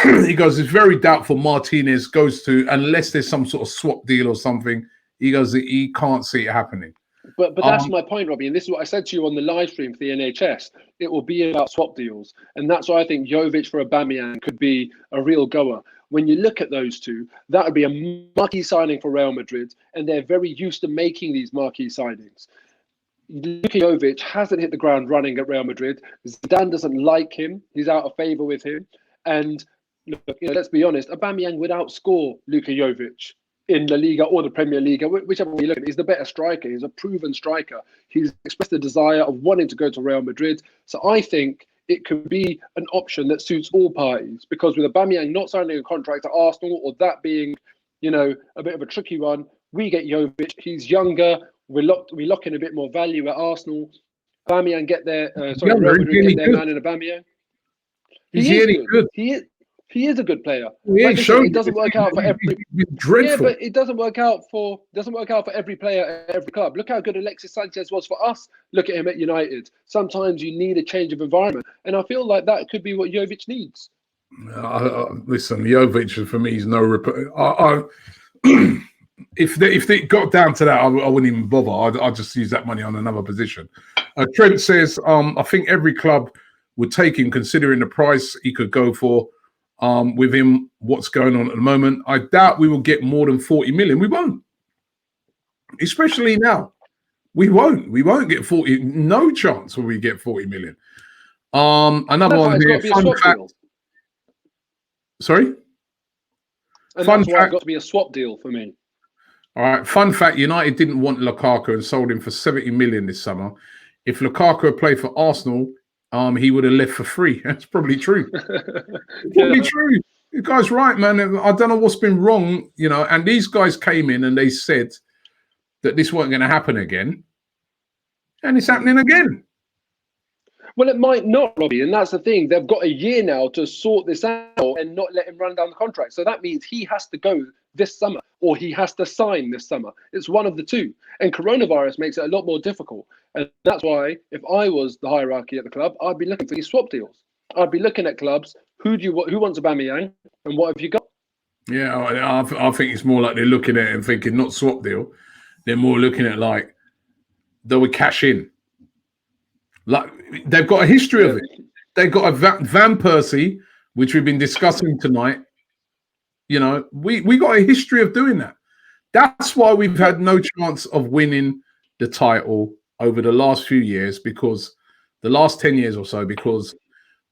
He goes, it's very doubtful Martinez goes to, unless there's some sort of swap deal or something. He goes, he can't see it happening. But that's my point, Robbie, and this is what I said to you on the live stream for the NHS. It will be about swap deals, and that's why I think Jovic for Aubameyang could be a real goer. When you look at those two, that would be a marquee signing for Real Madrid, and they're very used to making these marquee signings. Luka Jovic hasn't hit the ground running at Real Madrid. Zidane doesn't like him. He's out of favour with him. And look, let's be honest, Aubameyang would outscore Luka Jovic in La Liga or the Premier League, whichever way you look at it. He's the better striker. He's a proven striker. He's expressed the desire of wanting to go to Real Madrid. So I think it could be an option that suits all parties, because with Aubameyang not signing a contract at Arsenal, or that being, a bit of a tricky one, we get Jovic. He's younger. We lock in a bit more value at Arsenal. Aubameyang get their Yeah, Real Madrid really get their good. man in Aubameyang. Is He he is any good? He is a good player. He Like ain't I said, shown it doesn't work out for every. He's dreadful. Yeah, but it doesn't work out for every player at every club. Look how good Alexis Sanchez was for us. Look at him at United. Sometimes you need a change of environment, and I feel like that could be what Jovic needs. Listen, Jovic for me is no. If they got down to that, I wouldn't even bother. I'd just use that money on another position. Trent says, I think every club would take him, considering the price he could go for. With him, what's going on at the moment, I doubt we will get more than 40 million. We won't, especially now. We won't get 40. No chance will we get 40 million. Another one here. Fun fact. Sorry. And that's why it's got to be a swap deal for me. All right. Fun fact: United didn't want Lukaku and sold him for 70 million this summer. If Lukaku had played for Arsenal, he would have left for free. That's probably true. Probably true. You guys right, man. I don't know what's been wrong, and these guys came in and they said that this wasn't going to happen again. And it's happening again. Well, it might not, Robbie, and that's the thing. They've got a year now to sort this out and not let him run down the contract. So that means he has to go this summer or he has to sign this summer. It's one of the two. And coronavirus makes it a lot more difficult. And that's why if I was the hierarchy at the club, I'd be looking for these swap deals. I'd be looking at clubs. Who wants Aubameyang and what have you got? Yeah, I think it's more like they're looking at it and thinking not swap deal. They're more looking at like they would cash in. Like they've got a history of it. They've got a Van Persie, which we've been discussing tonight. We got a history of doing that. That's why we've had no chance of winning the title over the last few years, because the last 10 years or so, because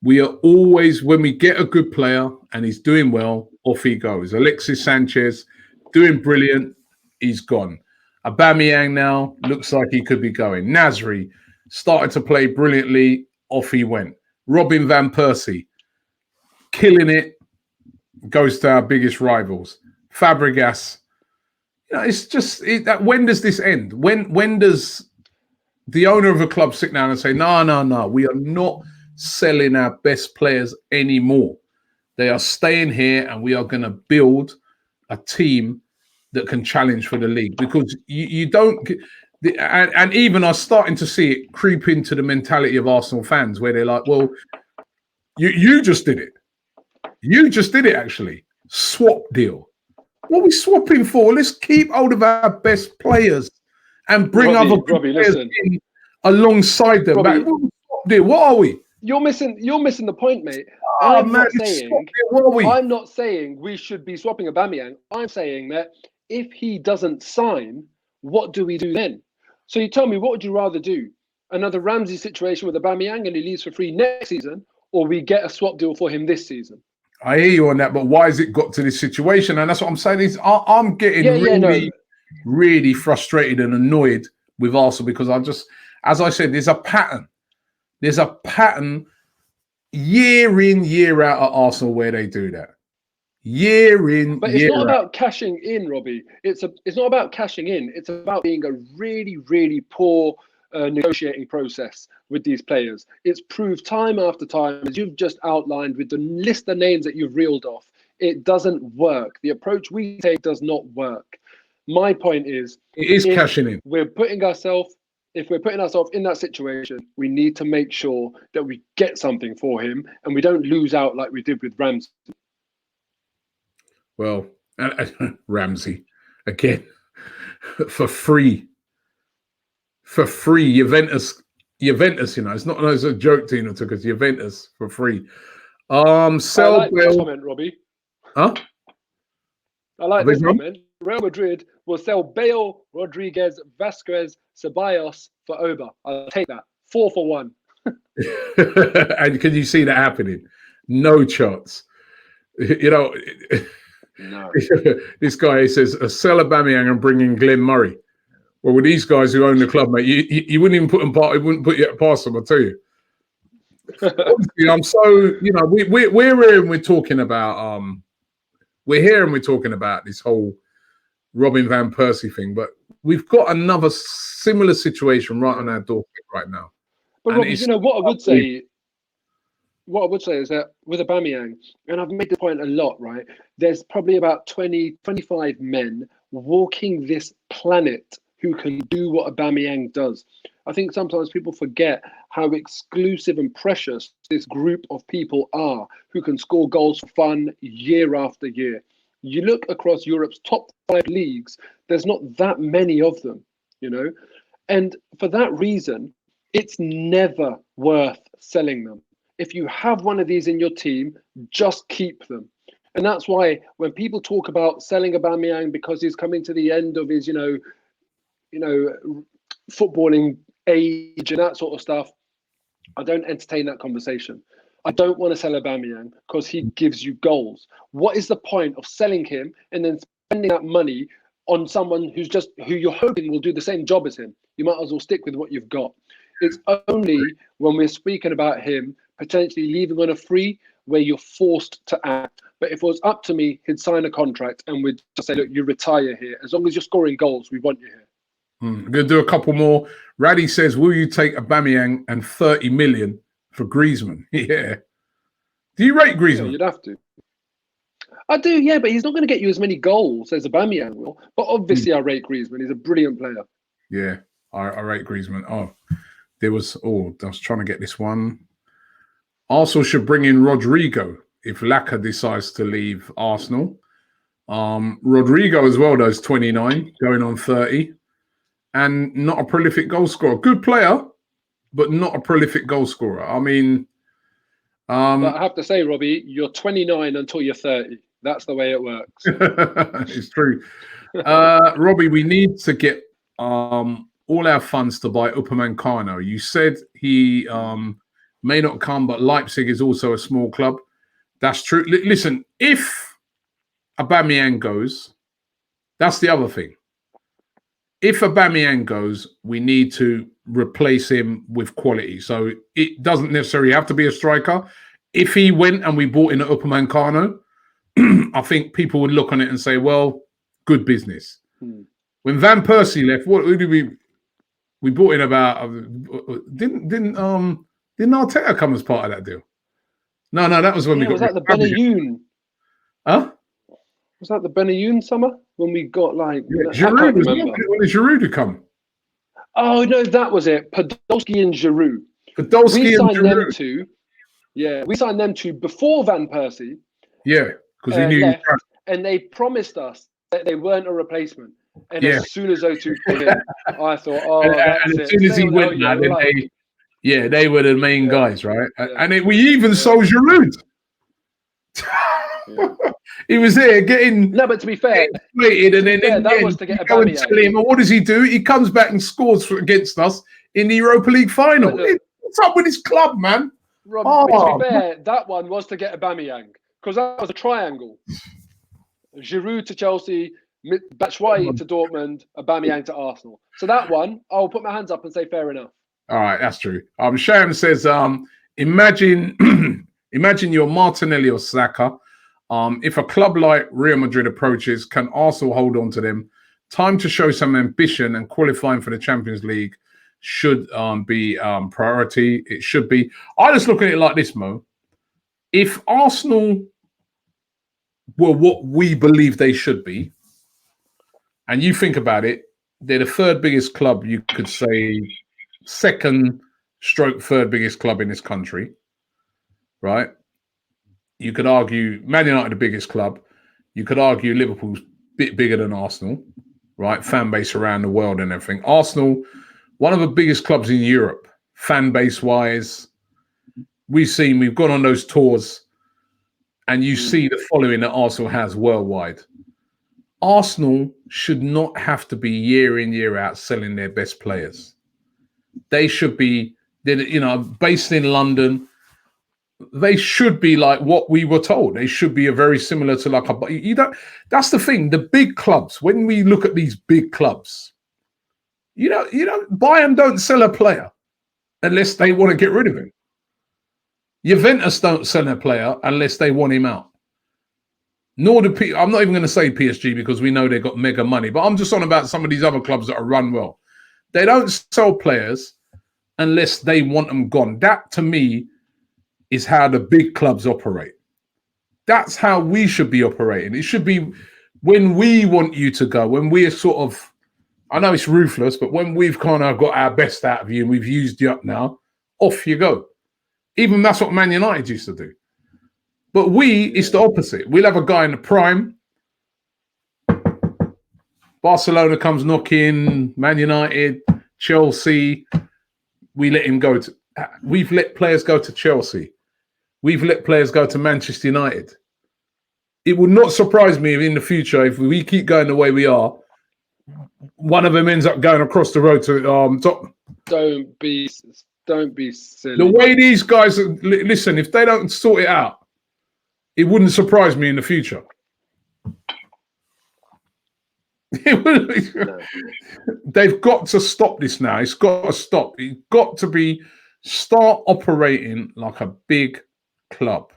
we are always, when we get a good player and he's doing well, off he goes. Alexis Sanchez, doing brilliant, he's gone. Aubameyang now looks like he could be going. Nasri started to play brilliantly, off he went. Robin Van Persie, killing it, goes to our biggest rivals. Fabregas, it's just that. When does this end? When does the owner of a club sit down and say, no, we are not selling our best players anymore. They are staying here and we are going to build a team that can challenge for the league, because you don't. And even are starting to see it creep into the mentality of Arsenal fans, where they're like, well, you just did it. You just did it, actually. Swap deal. What are we swapping for? Let's keep hold of our best players and bring other players in alongside them. What are we? You're missing the point, mate. I'm not saying we should be swapping Aubameyang. I'm saying that if he doesn't sign, what do we do then? So you tell me, what would you rather do? Another Ramsey situation with Aubameyang and he leaves for free next season, or we get a swap deal for him this season? I hear you on that, but why has it got to this situation? And that's what I'm saying is I'm getting really frustrated and annoyed with Arsenal, because as I said, there's a pattern. There's a pattern year in, year out at Arsenal where they do that. Year in, but it's not about cashing in, Robbie. It's not about cashing in. It's about being a really, really poor negotiating process with these players. It's proved time after time, as you've just outlined with the list of names that you've reeled off. It doesn't work. The approach we take does not work. My point is, it is cashing in. If we're putting ourselves in that situation, we need to make sure that we get something for him and we don't lose out like we did with Ramsey. Well, Ramsey again for free. Juventus, it's not a joke team that took us. Juventus for free. Sell I like this comment, Robbie. Huh? I like this comment. Real Madrid will sell Bale, Rodriguez, Vasquez, Ceballos for Oba. I'll take that. 4 for 1. And can you see that happening? No chance. No. This guy says, sell Aubameyang and bring in Glenn Murray. Well, with these guys who own the club, mate, you wouldn't even put them part. It wouldn't put you past them. I tell you. Honestly, I'm so we're here and we're talking about this whole Robin Van Persie thing, but we've got another similar situation right on our doorstep right now. But Robbie, you know what I would say. What I would say is that with Aubameyang, and I've made the point a lot, right? There's probably about 20, 25 men walking this planet who can do what Aubameyang does. I think sometimes people forget how exclusive and precious this group of people are who can score goals for fun year after year. You look across Europe's top 5 leagues, there's not that many of them, you know? And for that reason, it's never worth selling them. If you have one of these in your team, just keep them. And that's why when people talk about selling Aubameyang because he's coming to the end of his, footballing age and that sort of stuff, I don't entertain that conversation. I don't want to sell Aubameyang because he gives you goals. What is the point of selling him and then spending that money on someone who you're hoping will do the same job as him? You might as well stick with what you've got. It's only when we're speaking about him potentially leaving on a free where you're forced to act. But if it was up to me, he'd sign a contract and we'd just say, look, you retire here. As long as you're scoring goals, we want you here. I'm going to do a couple more. Raddy says, will you take Aubameyang and 30 million for Griezmann? Yeah. Do you rate Griezmann? Yeah, you'd have to. I do, yeah, but he's not going to get you as many goals as Aubameyang will. But obviously, I rate Griezmann. He's a brilliant player. Yeah, I rate Griezmann. I was trying to get this one. Arsenal should bring in Rodrigo if Laka decides to leave Arsenal. Rodrigo as well, though, is 29, going on 30. And not a prolific goal scorer. Good player, but not a prolific goal scorer. I mean... but I have to say, Robbie, you're 29 until you're 30. That's the way it works. It's true. Robbie, we need to get all our funds to buy Upamecano. You said he may not come, but Leipzig is also a small club. That's true. Listen, if Aubameyang goes, that's the other thing. If Aubameyang goes, we need to replace him with quality. So it doesn't necessarily have to be a striker. If he went and we bought in Upamecano, I think people would look on it and say, well, good business. When Van Persie left, who did we bought in about? Didn't Arteta come as part of that deal? No, that was when we got. Was that the Benayoun? Huh? Was that the Benayoun summer when we got like? Yeah, Giroud was when did Giroud to come? Oh no, that was it. Podolski and Giroud. Podolski and Giroud. We signed them two before Van Persie. Yeah, because we knew. Left, and they promised us that they weren't a replacement. And as soon as those two put in, I thought, and as soon as he went, they were the main guys, right? Yeah. And we even sold Giroud. He was there getting but to be fair, and then that was to get go and tell him, what does he do? He comes back and scores against us in the Europa League final. What's up with his club, man? Rob, to be fair, that one was to get Aubameyang because that was a triangle. Giroud to Chelsea, Batshuayi to Dortmund, Aubameyang to Arsenal. So that one, I'll put my hands up and say fair enough. All right, that's true. Sham says, imagine you're Martinelli or Saka. If a club like Real Madrid approaches, can Arsenal hold on to them? Time to show some ambition, and qualifying for the Champions League should be priority. It should be. I just look at it like this, Mo. If Arsenal were what we believe they should be, and you think about it, they're the third biggest club, you could say, second stroke third biggest club in this country, right? You could argue Man United the biggest club. You could argue Liverpool's a bit bigger than Arsenal, right? Fan base around the world and everything. Arsenal, one of the biggest clubs in Europe, fan base wise. We've gone on those tours and you see the following that Arsenal has worldwide. Arsenal should not have to be year in, year out selling their best players. They should be, based in London. They should be like what we were told. They should be very similar to that's the thing. The big clubs, when we look at these big clubs, Bayern don't sell a player unless they want to get rid of him. Juventus don't sell a player unless they want him out. Nor do I'm not even going to say PSG because we know they've got mega money, but I'm just on about some of these other clubs that are run well. They don't sell players unless they want them gone. That, to me, is how the big clubs operate. That's how we should be operating. It should be when we want you to go, when we're sort of, I know it's ruthless, but when we've kind of got our best out of you and we've used you up now, off you go. Even that's what Man United used to do. But it's the opposite. We'll have a guy in the prime. Barcelona comes knocking, Man United, Chelsea. We let him go. We've let players go to Chelsea. We've let players go to Manchester United. It would not surprise me if in the future, if we keep going the way we are, one of them ends up going across the road to top. Don't be silly. The way these guys listen, if they don't sort it out, it wouldn't surprise me in the future. No. They've got to stop this now. It's got to stop. It's got to start operating like a big club.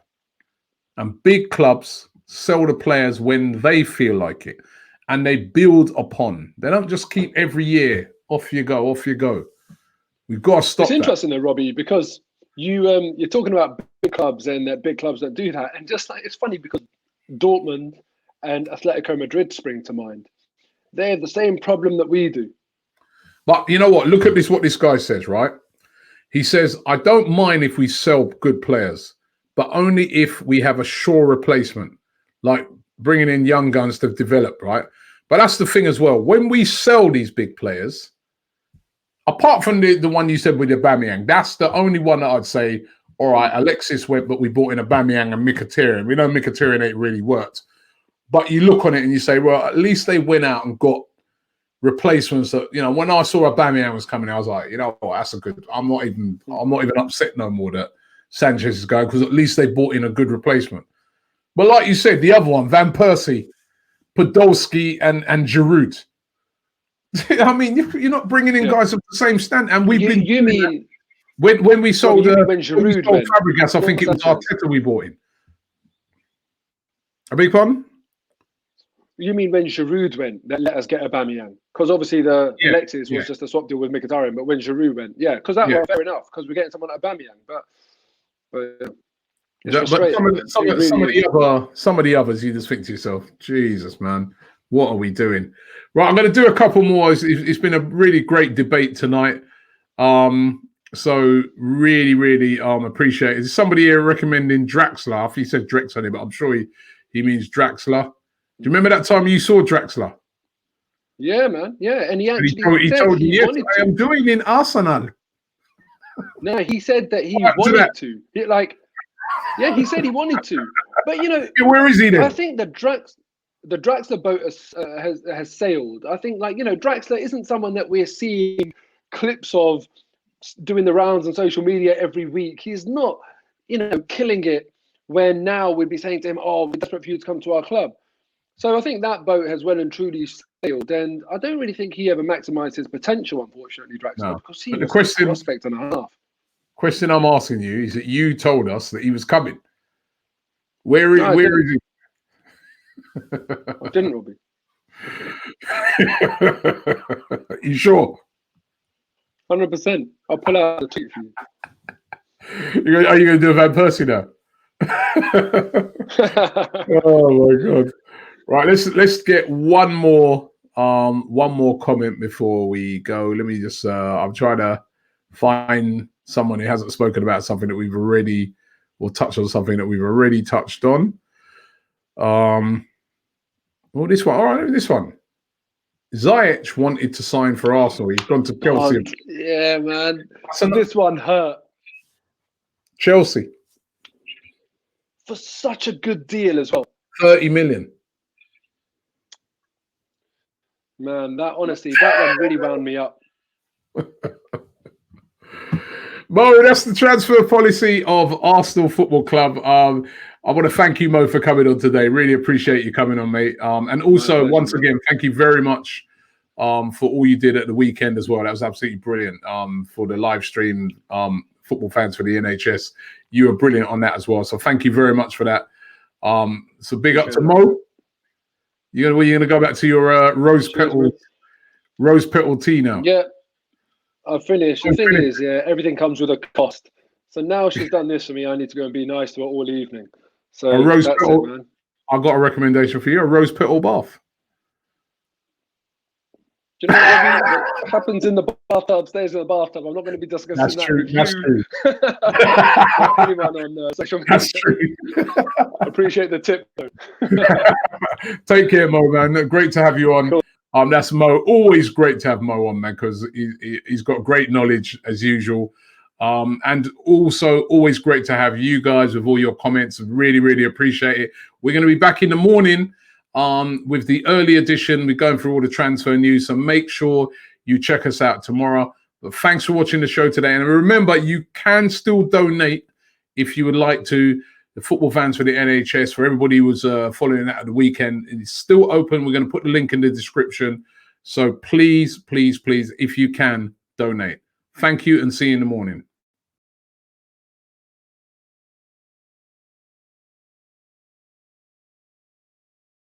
And big clubs sell the players when they feel like it. And they build upon. They don't just keep every year, off you go, off you go. We've got to stop. It's interesting though, Robbie, because you're talking about big clubs and that big clubs that do that. And just like, it's funny because Dortmund and Atletico Madrid spring to mind. They have the same problem that we do. But you know what? Look at this, what this guy says, right? He says, I don't mind if we sell good players, but only if we have a sure replacement, like bringing in young guns to develop, right? But that's the thing as well. When we sell these big players, apart from the one you said with Aubameyang, that's the only one that I'd say, all right, Alexis went, but we bought in Aubameyang and Mkhitaryan. We know Mkhitaryan ain't really worked. But you look on it and you say, well, at least they went out and got replacements that, you know, when I saw Aubameyang was coming, I was like, you know what, that's a good, I'm not even upset no more that Sanchez is going, because at least they bought in a good replacement. But like you said, the other one, Van Persie, Podolski and Giroud. I mean, you're not bringing in guys of the same standard. And you mean when we sold Giroud Fabregas, I think it was Arteta we bought in. I beg your pardon? You mean when Giroud went, that let us get Aubameyang? Because obviously Alexis was just a swap deal with Mkhitaryan, but when Giroud went, because that was fair enough, because we're getting someone like Aubameyang. But some of the others, you just think to yourself, Jesus, man, what are we doing? Right, I'm going to do a couple more. It's been a really great debate tonight. So really, really appreciate it. There's somebody here recommending Draxler. He said Drexler, but I'm sure he means Draxler. Do you remember that time you saw Draxler? Yeah, man. Yeah, and he told you, yes, I am doing in Arsenal. No, he said that he wanted to. He said he wanted to. But you know, where is he then? I think the Draxler boat has sailed. I think, like, you know, Draxler isn't someone that we're seeing clips of doing the rounds on social media every week. He's not, you know, killing it when now we'd be saying to him, oh, we're desperate for you to come to our club. So I think that boat has well and truly sailed, and I don't really think he ever maximised his potential, unfortunately, Draxler, because he was a prospect and a half. Question I'm asking you is that you told us that he was coming. Where is he? I didn't, Robbie. You sure? 100%. I'll pull out the tweet for you. Are you going to do a Van Persie now? Oh my God! Right, let's get one more comment before we go. Let me just I'm trying to find someone who hasn't spoken about something that we've already, or touched on something that we've already touched on. Well, this one. All right, this one. Ziyech wanted to sign for Arsenal. He's gone to Chelsea. Oh, yeah, man. So this one hurt. Chelsea. For such a good deal as well. 30 million. Man, that one really wound me up. Mo, that's the transfer policy of Arsenal Football Club. I want to thank you, Mo, for coming on today. Really appreciate you coming on, mate. And also, once again, thank you very much for all you did at the weekend as well. That was absolutely brilliant for the live stream, football fans for the NHS. You were brilliant on that as well. So thank you very much for that. So big up to Mo. You're going to go back to your rose petal tea now? Yeah. I've finished. The thing is, yeah, everything comes with a cost. So now she's done this for me, I need to go and be nice to her all evening. So that's it, man. I've got a recommendation for you: a rose petal bath. Do you know what happens in the bathtub stays in the bathtub? I'm not going to be discussing That's that true. with That's you. true. Anyone on social media. That's true. Appreciate the tip, though. Take care, Mo, man. Great to have you on. Cool. That's Mo. Always great to have Mo on, man, because he's got great knowledge as usual. And also always great to have you guys with all your comments. Really, really appreciate it. We're going to be back in the morning with the early edition. We're going through all the transfer news, so make sure you check us out tomorrow. But thanks for watching the show today. And remember, you can still donate if you would like to. The football fans for the NHS, for everybody who was following that at the weekend, it's still open. We're going to put the link in the description. So please, please, please, if you can, donate. Thank you and see you in the morning.